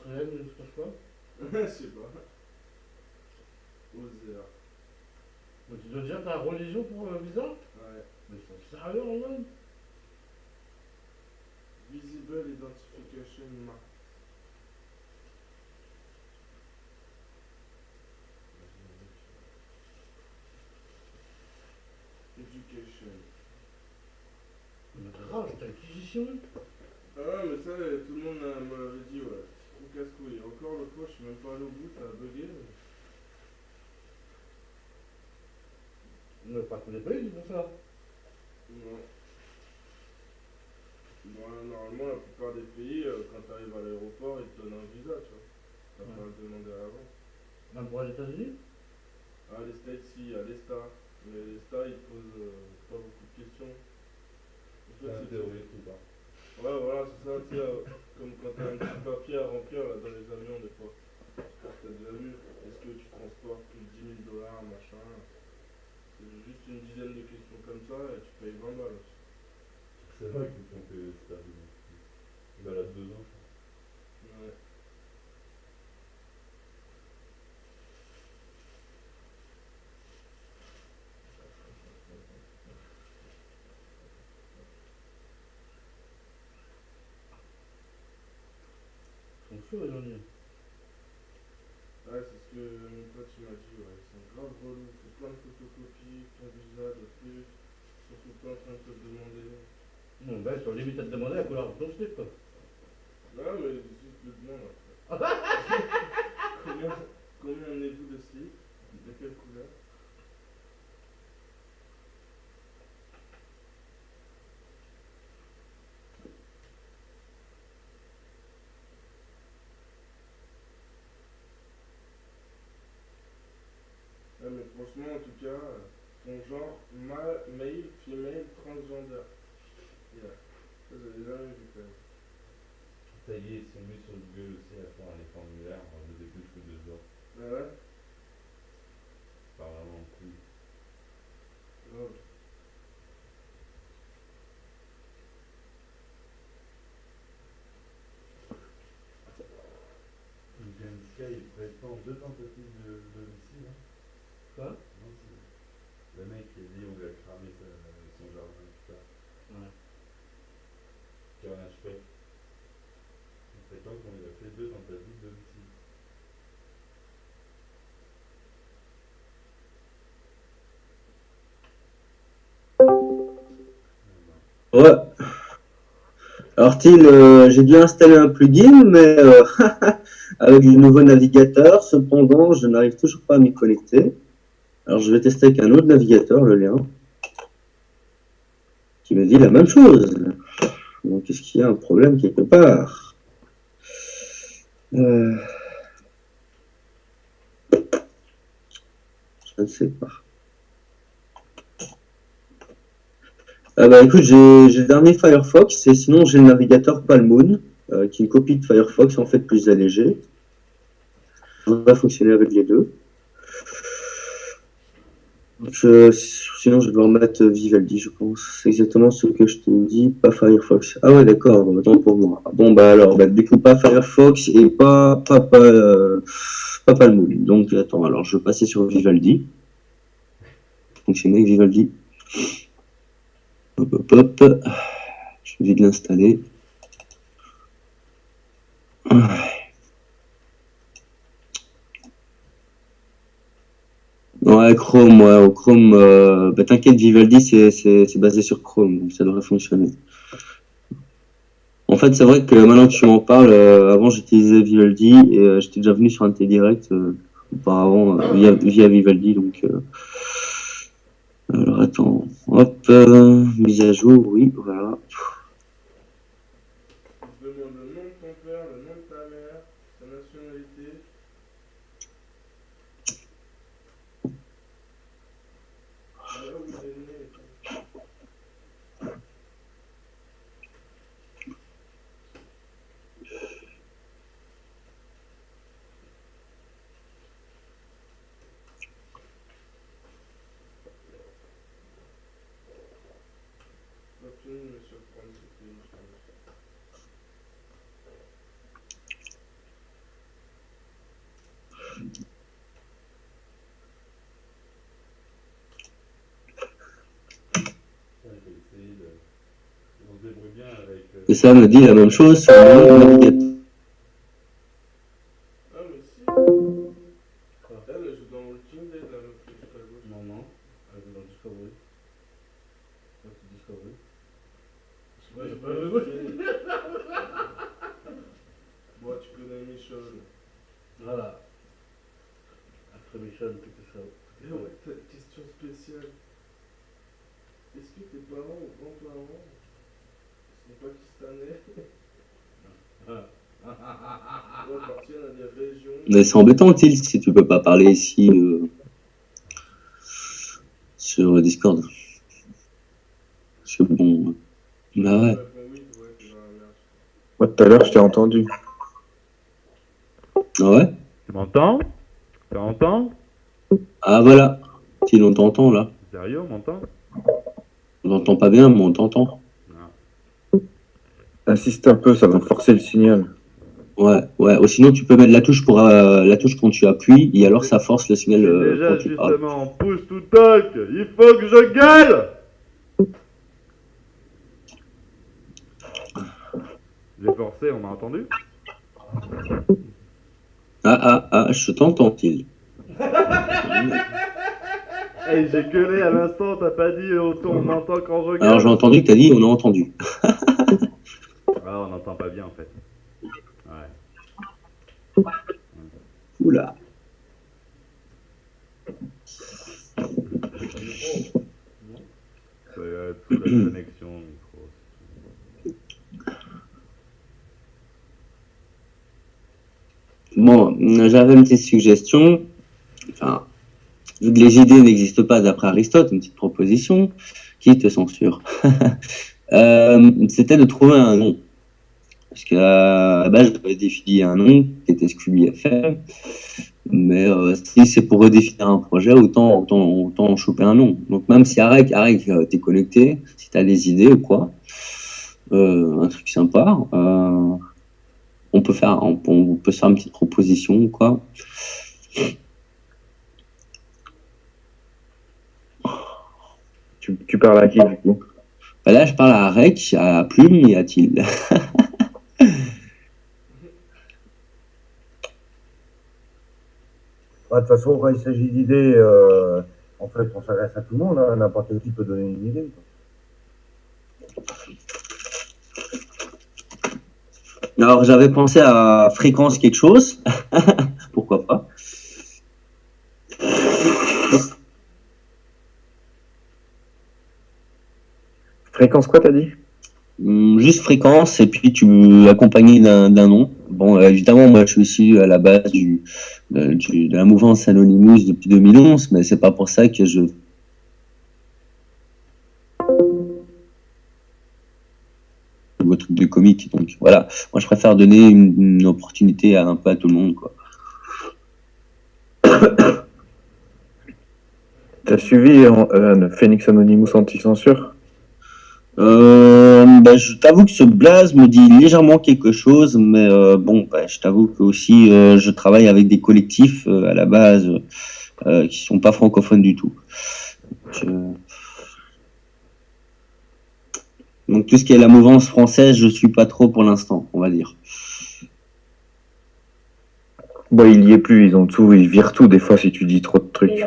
Nasréenne, je sais pas quoi. Je sais pas. Ozer. Mais tu dois dire ta religion pour un visa? Ouais. Mais ils sont sérieux en même? Visible Identification Mark. Education. Mais grave, t'as l'acquisition? Ah ouais, mais ça, tout le monde m'avait dit, ouais. Trop casse-couille. Encore le fois, je suis même pas allé au bout, ça a bugué. Mais pas tous les pays qui font ça. Non. Bon, normalement, la plupart des pays, quand tu arrives à l'aéroport, ils te donnent un visa, tu vois. T'as pas à le demander à l'avance. Même pour les États-Unis? Ah, les States, si, à l'ESTA. Mais l'ESTA, ils te posent pas beaucoup de questions. En fait, c'est théorie, tout pas. Ouais, voilà, c'est ça, tu sais, comme quand t'as un petit papier à remplir là, dans les avions, des fois. T'as déjà vu, est-ce que tu transportes plus de 10 000 $, machin. C'est juste une dizaine de questions comme ça et tu payes 20 balles. C'est vrai qu'ils font payer les stades. Ils baladent 2 ans. Ouais. Ils sont chauds les gens. Ouais, c'est ce que mon pote il m'a dit, ouais. C'est un grave relou, faut plein de photocopies, ton visa, de trucs, ils sont tout le temps en train de te demander. Non, bah, ils sont limite à te demander la couleur de ton slip, quoi. Non, mais c'est juste le demande après. Combien en êtes-vous de slip? De quelle couleur? Ouais, mais franchement, en tout cas, ton genre, male, female, transgender. Yeah. Ça, j'avais jamais vu quand même. Ça y est, ils sont mis sur Google aussi à faire les formulaires de début de 2 ans. Ah ouais? Pas vraiment cool. Grave. James Sky, il prétend 2 tentatives de domicile. Hein. Quoi? Non, le mec qui a dit on lui a cramé son jardin, tout ça. Ouais. Qui a rien fait. Il prétend qu'on lui a fait 2 tentatives de domicile. Ouais. Alors, j'ai dû installer un plugin, mais avec le nouveau navigateur, cependant, je n'arrive toujours pas à m'y connecter. Alors, je vais tester avec un autre navigateur, le lien, qui me dit la même chose. Donc, est-ce qu'il y a un problème quelque part? Je ne sais pas. Ah bah écoute, j'ai le dernier Firefox et sinon j'ai le navigateur Palmoon qui est une copie de Firefox en fait plus allégée. Ça va fonctionner avec les deux. Sinon je vais devoir mettre Vivaldi je pense. C'est exactement ce que je te dis, pas Firefox. Ah ouais d'accord, autant pour moi. Bon bah alors, du coup pas Firefox et pas Palmoon. Donc attends, alors je vais passer sur Vivaldi. Fonctionner avec Vivaldi. Hop hop hop. Je vais vite l'installer. Ouais, Chrome, ouais, Chrome, t'inquiète, Vivaldi, c'est basé sur Chrome, donc ça devrait fonctionner. En fait, c'est vrai que maintenant que tu m'en parles, avant j'utilisais Vivaldi et j'étais déjà venu sur un de tes directs auparavant via Vivaldi, donc. Alors attends, hop, mise à jour, oui, voilà. Je demande le nom de ton père, le nom de ta mère, sa nationalité. Là où il est né et tout. Pas fini de me surprendre On se débrouille bien avec. Et ça me dit la même chose sur le navigateur. Ah, mais si. Elle joue dans Walking Dead, là, l'autre truc à gauche. Non, non. Elle joue dans Discovery. Discovery. Ouais, j'ai pas joué. Bon, tu connais Michel. Voilà. Après Michel, tout est ça. Et ouais, question spéciale. Est-ce que tes parents ou grands-parents sont pakistanais ou appartiennent à des régions? Mais c'est embêtant, Til, si tu peux pas parler ici sur Discord. C'est bon. Bah ouais. Moi, tout à l'heure, je t'ai entendu. Ah ouais? Tu m'entends? Tu m'entends? Ah voilà. Til, on t'entend là. Sérieux, on m'entend? On t'entend pas bien, mais on t'entend. Insiste un peu, ça va forcer le signal. Ouais, ouais. Ou sinon, tu peux mettre la touche pour la touche quand tu appuies, et alors ça force le signal Déjà, quand tu parles. justement, push to talk. Il faut que je gueule. J'ai forcé, on m'a entendu? Je t'entends, Til. Hey, j'ai gueulé à l'instant, t'as pas dit on m'entend quand je gueule? Alors j'ai entendu que t'as dit on a entendu. Ah, on n'entend pas bien en fait. Ouais. Oula. C'est toute la connexion au micro. Bon, j'avais une petite suggestion. Enfin, vu que les idées n'existent pas d'après Aristote, une petite proposition. Qui te censure? C'était de trouver un nom. Parce qu'à la base, j'avais défini un nom qui était Scooby FM. Mais si c'est pour redéfinir un projet, autant en choper un nom. Donc même si Arek, t'es connecté, si t'as des idées ou quoi, un truc sympa, on peut se faire une petite proposition ou quoi. Tu parles à qui du coup? Bah là, je parle à Arek, à Plume et à Til. De toute façon, quand il s'agit d'idées, en fait, on s'adresse à tout le monde, hein, n'importe qui peut donner une idée. Alors, j'avais pensé à fréquence quelque chose. Pourquoi pas. Fréquence quoi, t'as dit? Juste fréquence, et puis tu accompagné d'un nom. Bon, évidemment, moi, je suis issu à la base de la mouvance Anonymous depuis 2011, mais c'est pas pour ça que je... vos trucs de comique. Donc voilà, moi je préfère donner une opportunité un peu à tout le monde, quoi. T'as suivi Phoenix Anonymous anti-censure? Je t'avoue que ce blaze me dit légèrement quelque chose, mais je t'avoue que aussi je travaille avec des collectifs à la base qui sont pas francophones du tout. Donc tout ce qui est la mouvance française, je suis pas trop pour l'instant, on va dire. Bon, il y est plus, ils ont tout, ils virent tout des fois si tu dis trop de trucs.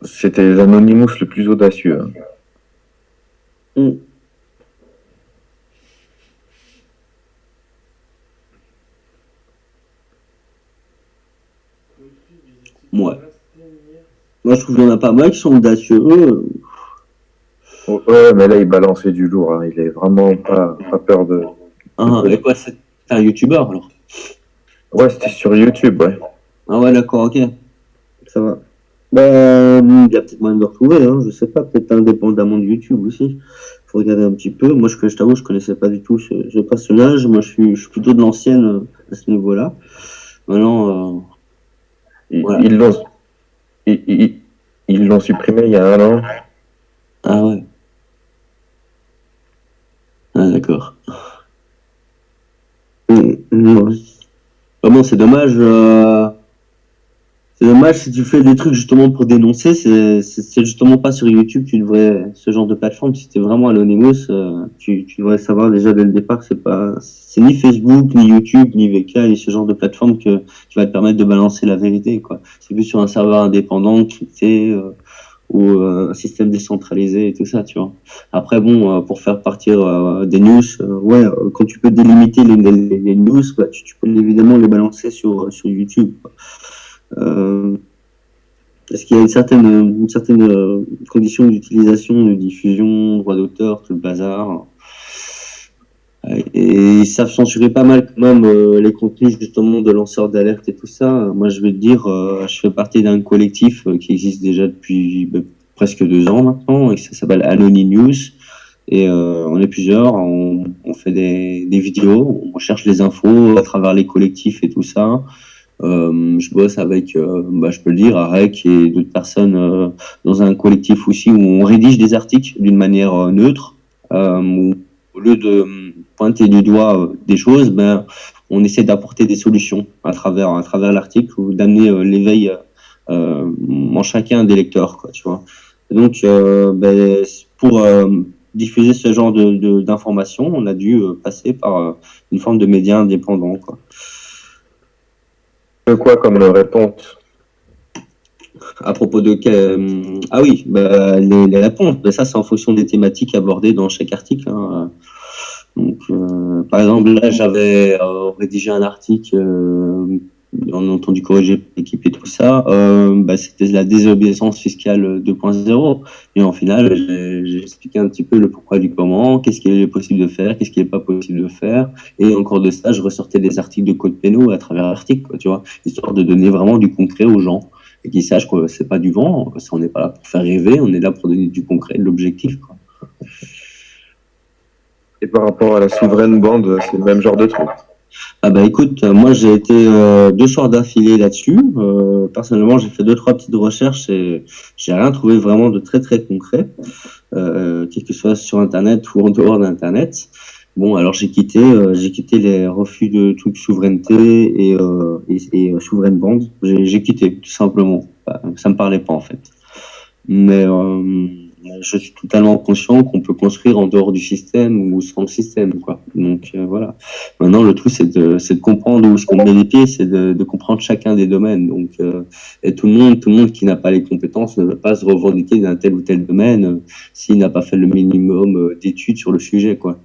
C'était l'Anonymous le plus audacieux. Hein. Ouais. Moi, je trouve qu'il y en a pas mal qui sont audacieux. Ouais, mais là, il balançait du lourd. Hein. Il est vraiment pas peur de... Ah, et quoi, c'est un youtubeur, alors? Ouais, c'était sur YouTube, ouais. Ah ouais, d'accord, ok. Ça va. Il y a peut-être moyen de le retrouver, hein, je sais pas, peut-être indépendamment de YouTube aussi. Faut regarder un petit peu. Moi, je t'avoue, je connaissais pas du tout ce personnage. Moi, je suis plutôt de l'ancienne à ce niveau-là. Maintenant, voilà. l'ont supprimé il y a 1 an. Ah ouais. Ah d'accord. Vraiment, c'est dommage. C'est dommage si tu fais des trucs justement pour dénoncer. C'est justement pas sur YouTube que tu devrais ce genre de plateforme. Si t'es vraiment Anonymous, tu devrais savoir déjà dès le départ que c'est ni Facebook, ni YouTube, ni VK, ni ce genre de plateforme qui va te permettre de balancer la vérité, quoi. C'est plus sur un serveur indépendant, crypté, ou un système décentralisé et tout ça, tu vois. Après, bon, pour faire partir des news, quand tu peux délimiter les news, bah, tu peux évidemment les balancer sur YouTube, quoi. Parce qu'il y a une certaine condition d'utilisation, de diffusion, droit d'auteur, tout le bazar. Et ils savent censurer pas mal quand même les contenus justement de lanceurs d'alerte et tout ça. Moi, je vais te dire, je fais partie d'un collectif qui existe déjà depuis presque 2 ans maintenant, et ça s'appelle Anonymous. Et on est plusieurs, on fait des vidéos, on cherche les infos à travers les collectifs et tout ça. Je bosse avec, je peux le dire, Arek et d'autres personnes dans un collectif aussi où on rédige des articles d'une manière neutre, où au lieu de pointer du doigt des choses, on essaie d'apporter des solutions à travers l'article ou d'amener l'éveil en chacun des lecteurs, quoi, tu vois. Et donc, pour diffuser ce genre d'informations, on a dû passer par une forme de média indépendant, quoi. Quoi comme réponse? À propos de ah oui, les réponses, ça c'est en fonction des thématiques abordées dans chaque article, hein. Donc, par exemple, là j'avais rédigé un article, on a entendu corriger l'équipe et tout ça, c'était la désobéissance fiscale 2.0, et en final j'ai expliqué un petit peu le pourquoi du comment, qu'est-ce qu'il est possible de faire, qu'est-ce qui n'est pas possible de faire, et encore de ça je ressortais des articles de code pénal à travers l'article, quoi, tu vois, histoire de donner vraiment du concret aux gens et qu'ils sachent que c'est pas du vent, on n'est pas là pour faire rêver, on est là pour donner du concret, de l'objectif, quoi. Et par rapport à la souveraine bande, c'est le même genre de truc? Ah bah écoute, moi j'ai été 2 soirs d'affilée là-dessus. Personnellement, j'ai fait 2-3 petites recherches et j'ai rien trouvé vraiment de très très concret, quel que soit sur Internet ou en dehors d'Internet. Bon, alors j'ai quitté les refus de trucs souveraineté et souveraine bande. J'ai quitté tout simplement. Ça me parlait pas en fait. Mais je suis totalement conscient qu'on peut construire en dehors du système ou sans le système, quoi. Donc voilà. Maintenant, le truc, c'est de comprendre où est-ce qu'on met les pieds, c'est de comprendre chacun des domaines. Donc, et tout le monde qui n'a pas les compétences ne va pas se revendiquer d'un tel ou tel domaine s'il n'a pas fait le minimum d'études sur le sujet, quoi.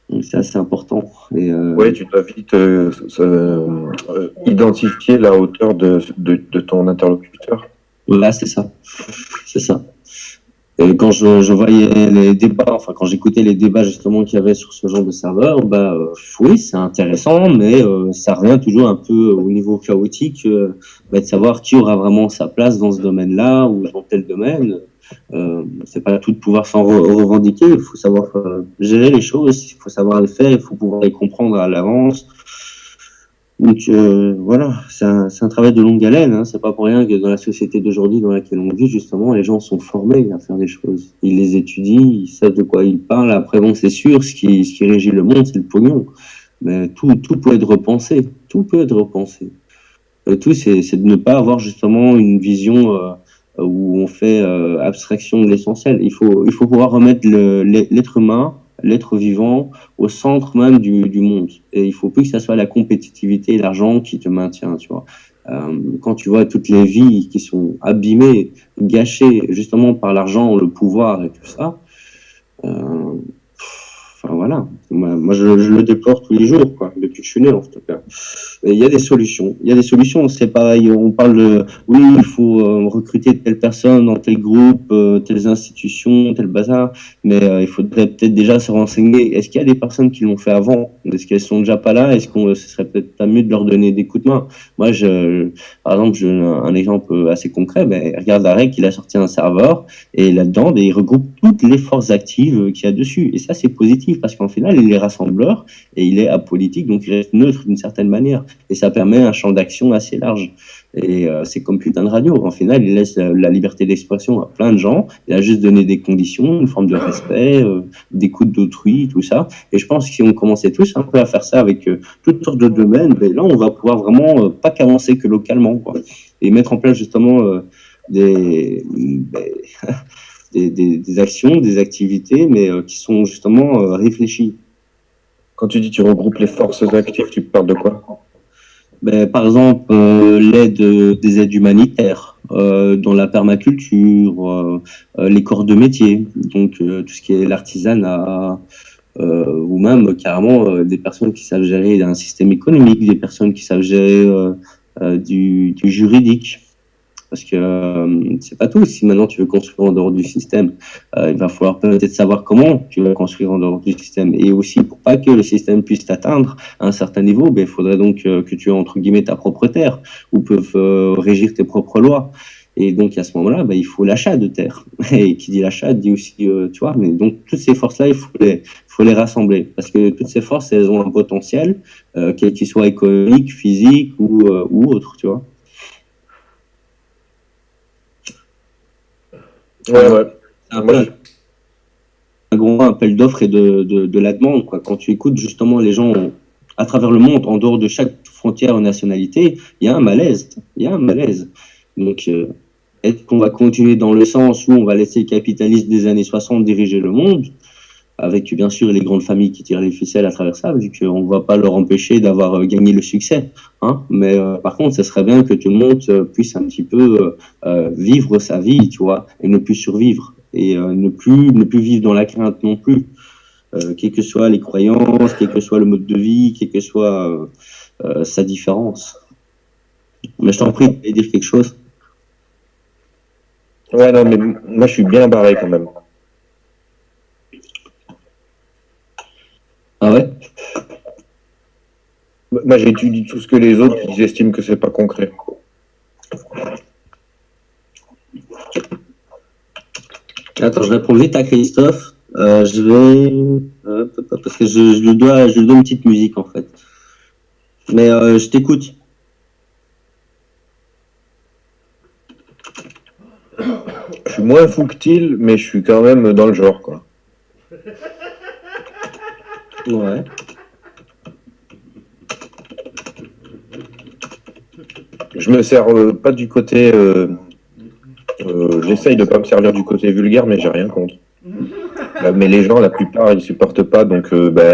Donc c'est assez important. Et oui, tu dois vite identifier la hauteur de ton interlocuteur. Là, c'est ça. C'est ça. Et quand je voyais les débats, enfin quand j'écoutais les débats justement qu'il y avait sur ce genre de serveur, oui, c'est intéressant, mais ça revient toujours un peu au niveau chaotique, de savoir qui aura vraiment sa place dans ce domaine-là ou dans tel domaine. C'est pas tout de pouvoir s'en revendiquer, il faut savoir gérer les choses, il faut savoir les faire, il faut pouvoir les comprendre à l'avance. Donc voilà, c'est un travail de longue haleine, hein. C'est pas pour rien que dans la société d'aujourd'hui dans laquelle on vit, justement, les gens sont formés à faire des choses. Ils les étudient, ils savent de quoi ils parlent. Après bon, c'est sûr, ce qui régit le monde, c'est le pognon. Mais tout peut être repensé. Tout peut être repensé. Tout, c'est de ne pas avoir justement une vision où on fait abstraction de l'essentiel. Il faut pouvoir remettre l'être humain, l'être vivant au centre même du monde. Et il faut plus que ça soit la compétitivité et l'argent qui te maintient, tu vois. Quand tu vois toutes les vies qui sont abîmées, gâchées justement par l'argent, le pouvoir et tout ça, voilà. Moi, je le déplore tous les jours, quoi, depuis que je suis né, en tout cas. Il y a des solutions. C'est pareil. On parle de, oui, il faut recruter telle personne dans tel groupe, telles institutions, tel bazar. Mais il faudrait peut-être déjà se renseigner. Est-ce qu'il y a des personnes qui l'ont fait avant? Est-ce qu'elles sont déjà pas là? Est-ce qu'on ce serait peut-être pas mieux de leur donner des coups de main? Moi, par exemple, j'ai un exemple assez concret. Regarde Arek, il a sorti un serveur et là-dedans, il regroupe toutes les forces actives qu'il y a dessus. Et ça, c'est positif. positif parce qu'en final, il est rassembleur et il est apolitique, donc il reste neutre d'une certaine manière. Et ça permet un champ d'action assez large. Et c'est comme Putain de Radio. En final, il laisse la liberté d'expression à plein de gens. Il a juste donné des conditions, une forme de respect, d'écoute d'autrui, tout ça. Et je pense que si on commençait tous un peu à faire ça avec toutes sortes de domaines, ben là, on va pouvoir vraiment pas qu'avancer que localement, quoi. Et mettre en place justement des actions, des activités, mais qui sont justement réfléchies. Quand tu dis tu regroupes les forces actives, tu parles de quoi? Ben, par exemple, l'aide des aides humanitaires, dans la permaculture, les corps de métier, donc tout ce qui est l'artisanat, ou même carrément des personnes qui savent gérer un système économique, des personnes qui savent gérer du juridique. Parce que c'est pas tout. Si maintenant tu veux construire en dehors du système, il va falloir peut-être savoir comment tu veux construire en dehors du système. Et aussi, pour pas que le système puisse t'atteindre à un certain niveau, ben, il faudrait donc que tu aies entre guillemets ta propre terre, où peuvent régir tes propres lois. Et donc à ce moment-là, ben, il faut l'achat de terre. Et qui dit l'achat dit aussi, tu vois. Mais donc toutes ces forces-là, il faut les rassembler, parce que toutes ces forces, elles ont un potentiel, quel qu'il soit économique, physique ou autre, tu vois. Ouais. Un gros appel d'offres et de la demande, quoi. Quand tu écoutes justement les gens à travers le monde, en dehors de chaque frontière ou nationalité, il y a un malaise. Donc, est-ce qu'on va continuer dans le sens où on va laisser le capitalisme des années 60 diriger le monde, avec bien sûr les grandes familles qui tirent les ficelles à travers ça, vu qu'on ne va pas leur empêcher d'avoir gagné le succès, hein. Mais par contre, ce serait bien que tout le monde puisse un petit peu vivre sa vie, tu vois, et ne plus survivre, et ne plus vivre dans la crainte non plus, quelles que soient les croyances, quel que soit le mode de vie, quelle que soit sa différence. Mais je t'en prie, tu veux dire quelque chose? Ouais, non, mais moi je suis bien barré quand même. Ah ouais? Moi j'étudie tout ce que les autres ils estiment que c'est pas concret. Attends, je réponds vite à Christophe. Je vais parce que je lui dois une petite musique en fait. Mais je t'écoute. Je suis moins fou que Thiel, mais je suis quand même dans le genre, quoi. Ouais. Je me sers pas du côté. J'essaye de pas me servir du côté vulgaire, mais j'ai rien contre. Mais les gens, la plupart, ils supportent pas, donc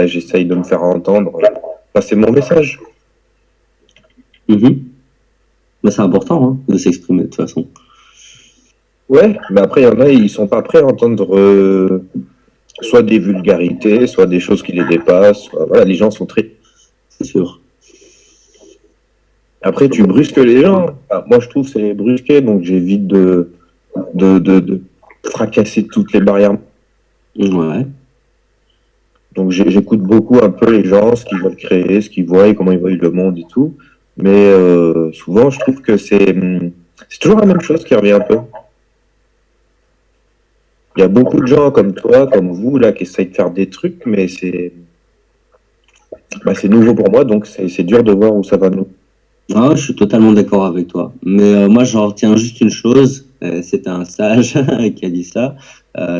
j'essaye de me faire entendre. Passer mon message. Mais c'est important, hein, de s'exprimer de toute façon. Ouais, mais après, il y en a, ils sont pas prêts à entendre soit des vulgarités, soit des choses qui les dépassent. Voilà, les gens sont très... C'est sûr. Après, tu brusques les gens. Enfin, moi, je trouve que c'est brusquer, donc j'évite de fracasser toutes les barrières. Ouais. Donc, j'écoute beaucoup un peu les gens, ce qu'ils veulent créer, ce qu'ils voient, comment ils voient le monde et tout. Mais souvent, je trouve que c'est toujours la même chose qui revient un peu. Il y a beaucoup de gens comme toi, comme vous, là, qui essayent de faire des trucs, mais c'est nouveau pour moi, donc c'est dur de voir où ça va nous. Ah, je suis totalement d'accord avec toi. Mais moi, j'en retiens juste une chose. C'était un sage qui a dit ça.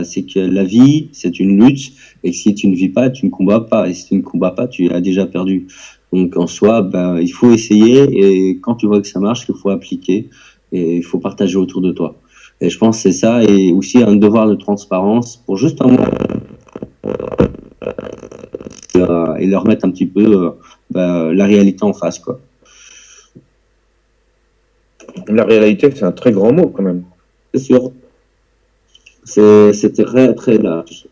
C'est que la vie, c'est une lutte. Et que si tu ne vis pas, tu ne combats pas. Et si tu ne combats pas, tu as déjà perdu. Donc, en soi, il faut essayer. Et quand tu vois que ça marche, il faut appliquer. Et il faut partager autour de toi. Et je pense que c'est ça. Et aussi un devoir de transparence pour justement et leur mettre un petit peu la réalité en face, quoi. La réalité, c'est un très grand mot, quand même. C'est sûr. C'est très, très large.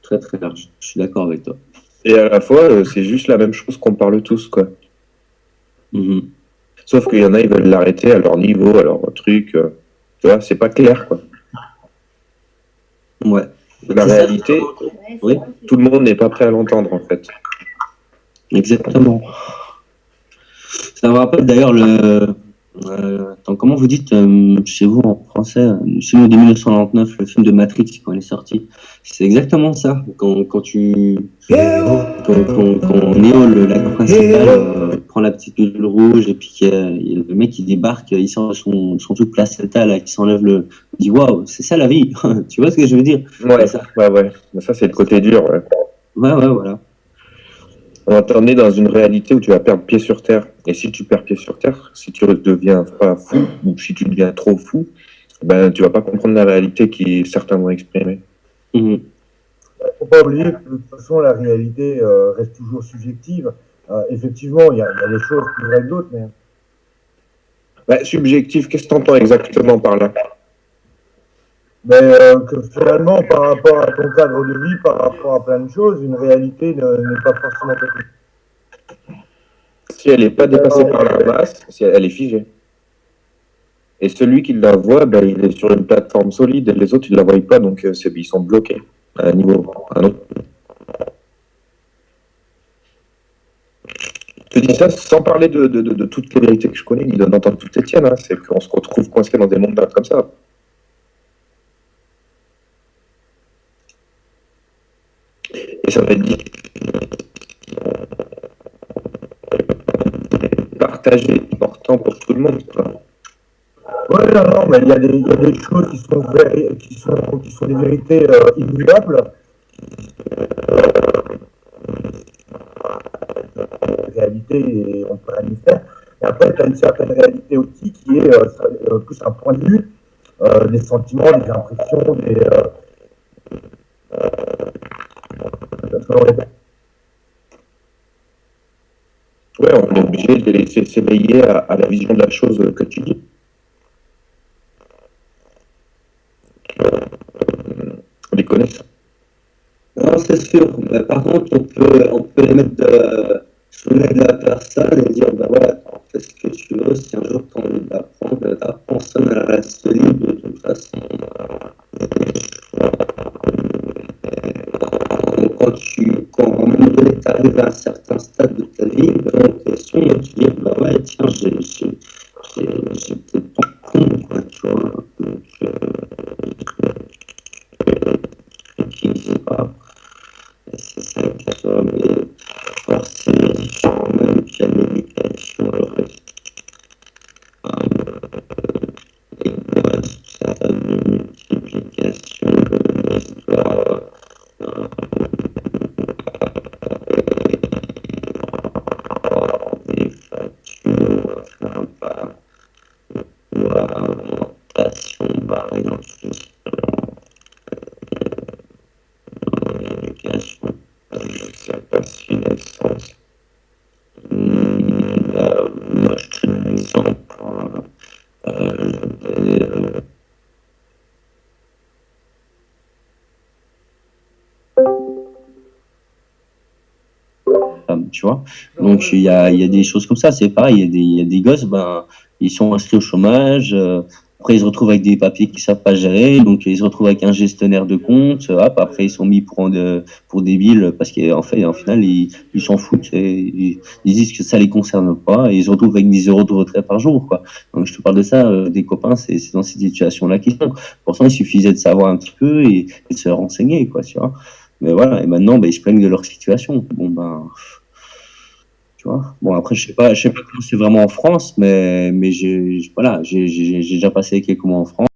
Très, très large. Je suis d'accord avec toi. Et à la fois, c'est juste la même chose qu'on parle tous, quoi. Sauf qu'il y en a, ils veulent l'arrêter à leur niveau, à leur truc. Tu vois, c'est pas clair, quoi. Ouais. La réalité, oui. Tout le monde n'est pas prêt à l'entendre, en fait. Exactement. Ça me rappelle d'ailleurs Attends, comment vous dites chez vous en français, chez nous de 1999, le film de Matrix quand il est sorti, c'est exactement ça. Quand Neo, l'acteur principal, prend la petite pilule rouge et puis le mec il débarque, il sort son truc placenta là, qui s'enlève il dit waouh, c'est ça la vie. Tu vois ce que je veux dire? Ouais, ouais. Mais ça, c'est le côté dur, ouais. Ouais, voilà. On t'en est dans une réalité où tu vas perdre pied sur terre. Et si tu perds pied sur terre, si tu deviens pas fou, ou si tu deviens trop fou, ben, tu vas pas comprendre la réalité qui certains vont exprimer. Faut pas oublier que de toute façon, la réalité reste toujours subjective. Effectivement, il y a des choses plus vraies que d'autres, mais... Ben, subjectif, qu'est-ce que tu entends exactement par là? Mais que finalement, par rapport à ton cadre de vie, par rapport à plein de choses, une réalité n'est pas forcément technique. Si elle n'est pas dépassée par la masse, si elle est figée. Et celui qui la voit, ben, il est sur une plateforme solide, et les autres, ils ne la voient pas, donc ils sont bloqués à un niveau, à un autre. Je te dis ça sans parler de toutes les vérités que je connais, ni d'entendre toutes les tiennes, hein. C'est qu'on se retrouve coincé dans des mondes comme ça. Et ça va être dit. Partager, important pour tout le monde. Ouais, non, mais il y a des choses qui sont des vérités immuables. Réalité, et on peut rien y faire. Et après, tu as une certaine réalité aussi qui est plus un point de vue, des sentiments, des impressions, Ouais, on est obligé de les laisser s'éveiller à la vision de la chose que tu dis. On les connaît, ça. Non, c'est sûr. Mais par contre, on peut les mettre sous le nez de la personne et dire, bah voilà, fais ce que tu veux. Si un jour tu as envie d'apprendre, t'apprends, ça, elle reste libre de toute façon. Quand à un moment donné, tu arrives à un certain stade de ta vie, ben, on te question de te dire, bah ouais, tiens, j'ai peut-être pas con, quoi, tu vois. Donc, qui ne sait pas. C'est ça que ça, mais forcément différent, même qu'il y a l'éducation, le reste. Les gosses, ça a une multiplication de l'histoire. Des factures, enfin pas, ou augmentation, variation, l'éducation, je sais pas si l'essence. Moi, je te donne un exemple. Tu vois, donc il y a des choses comme ça, c'est pareil, il y a des gosses, ben, ils sont inscrits au chômage, après ils se retrouvent avec des papiers qu'ils savent pas gérer, donc ils se retrouvent avec un gestionnaire de compte, hop, après ils sont mis pour débiles parce qu'en fait, en final, ils s'en foutent, et ils disent que ça les concerne pas, et ils se retrouvent avec 10 euros de retrait par jour, quoi. Donc je te parle de ça, des copains, c'est dans cette situation-là qu'ils sont. Pourtant, il suffisait de savoir un petit peu et de se renseigner, quoi, tu vois. Mais voilà, et maintenant, ben, ils se plaignent de leur situation. Bon, ben... Tu vois, bon, après, je sais pas comment c'est vraiment en France, mais j'ai déjà passé quelques mois en France.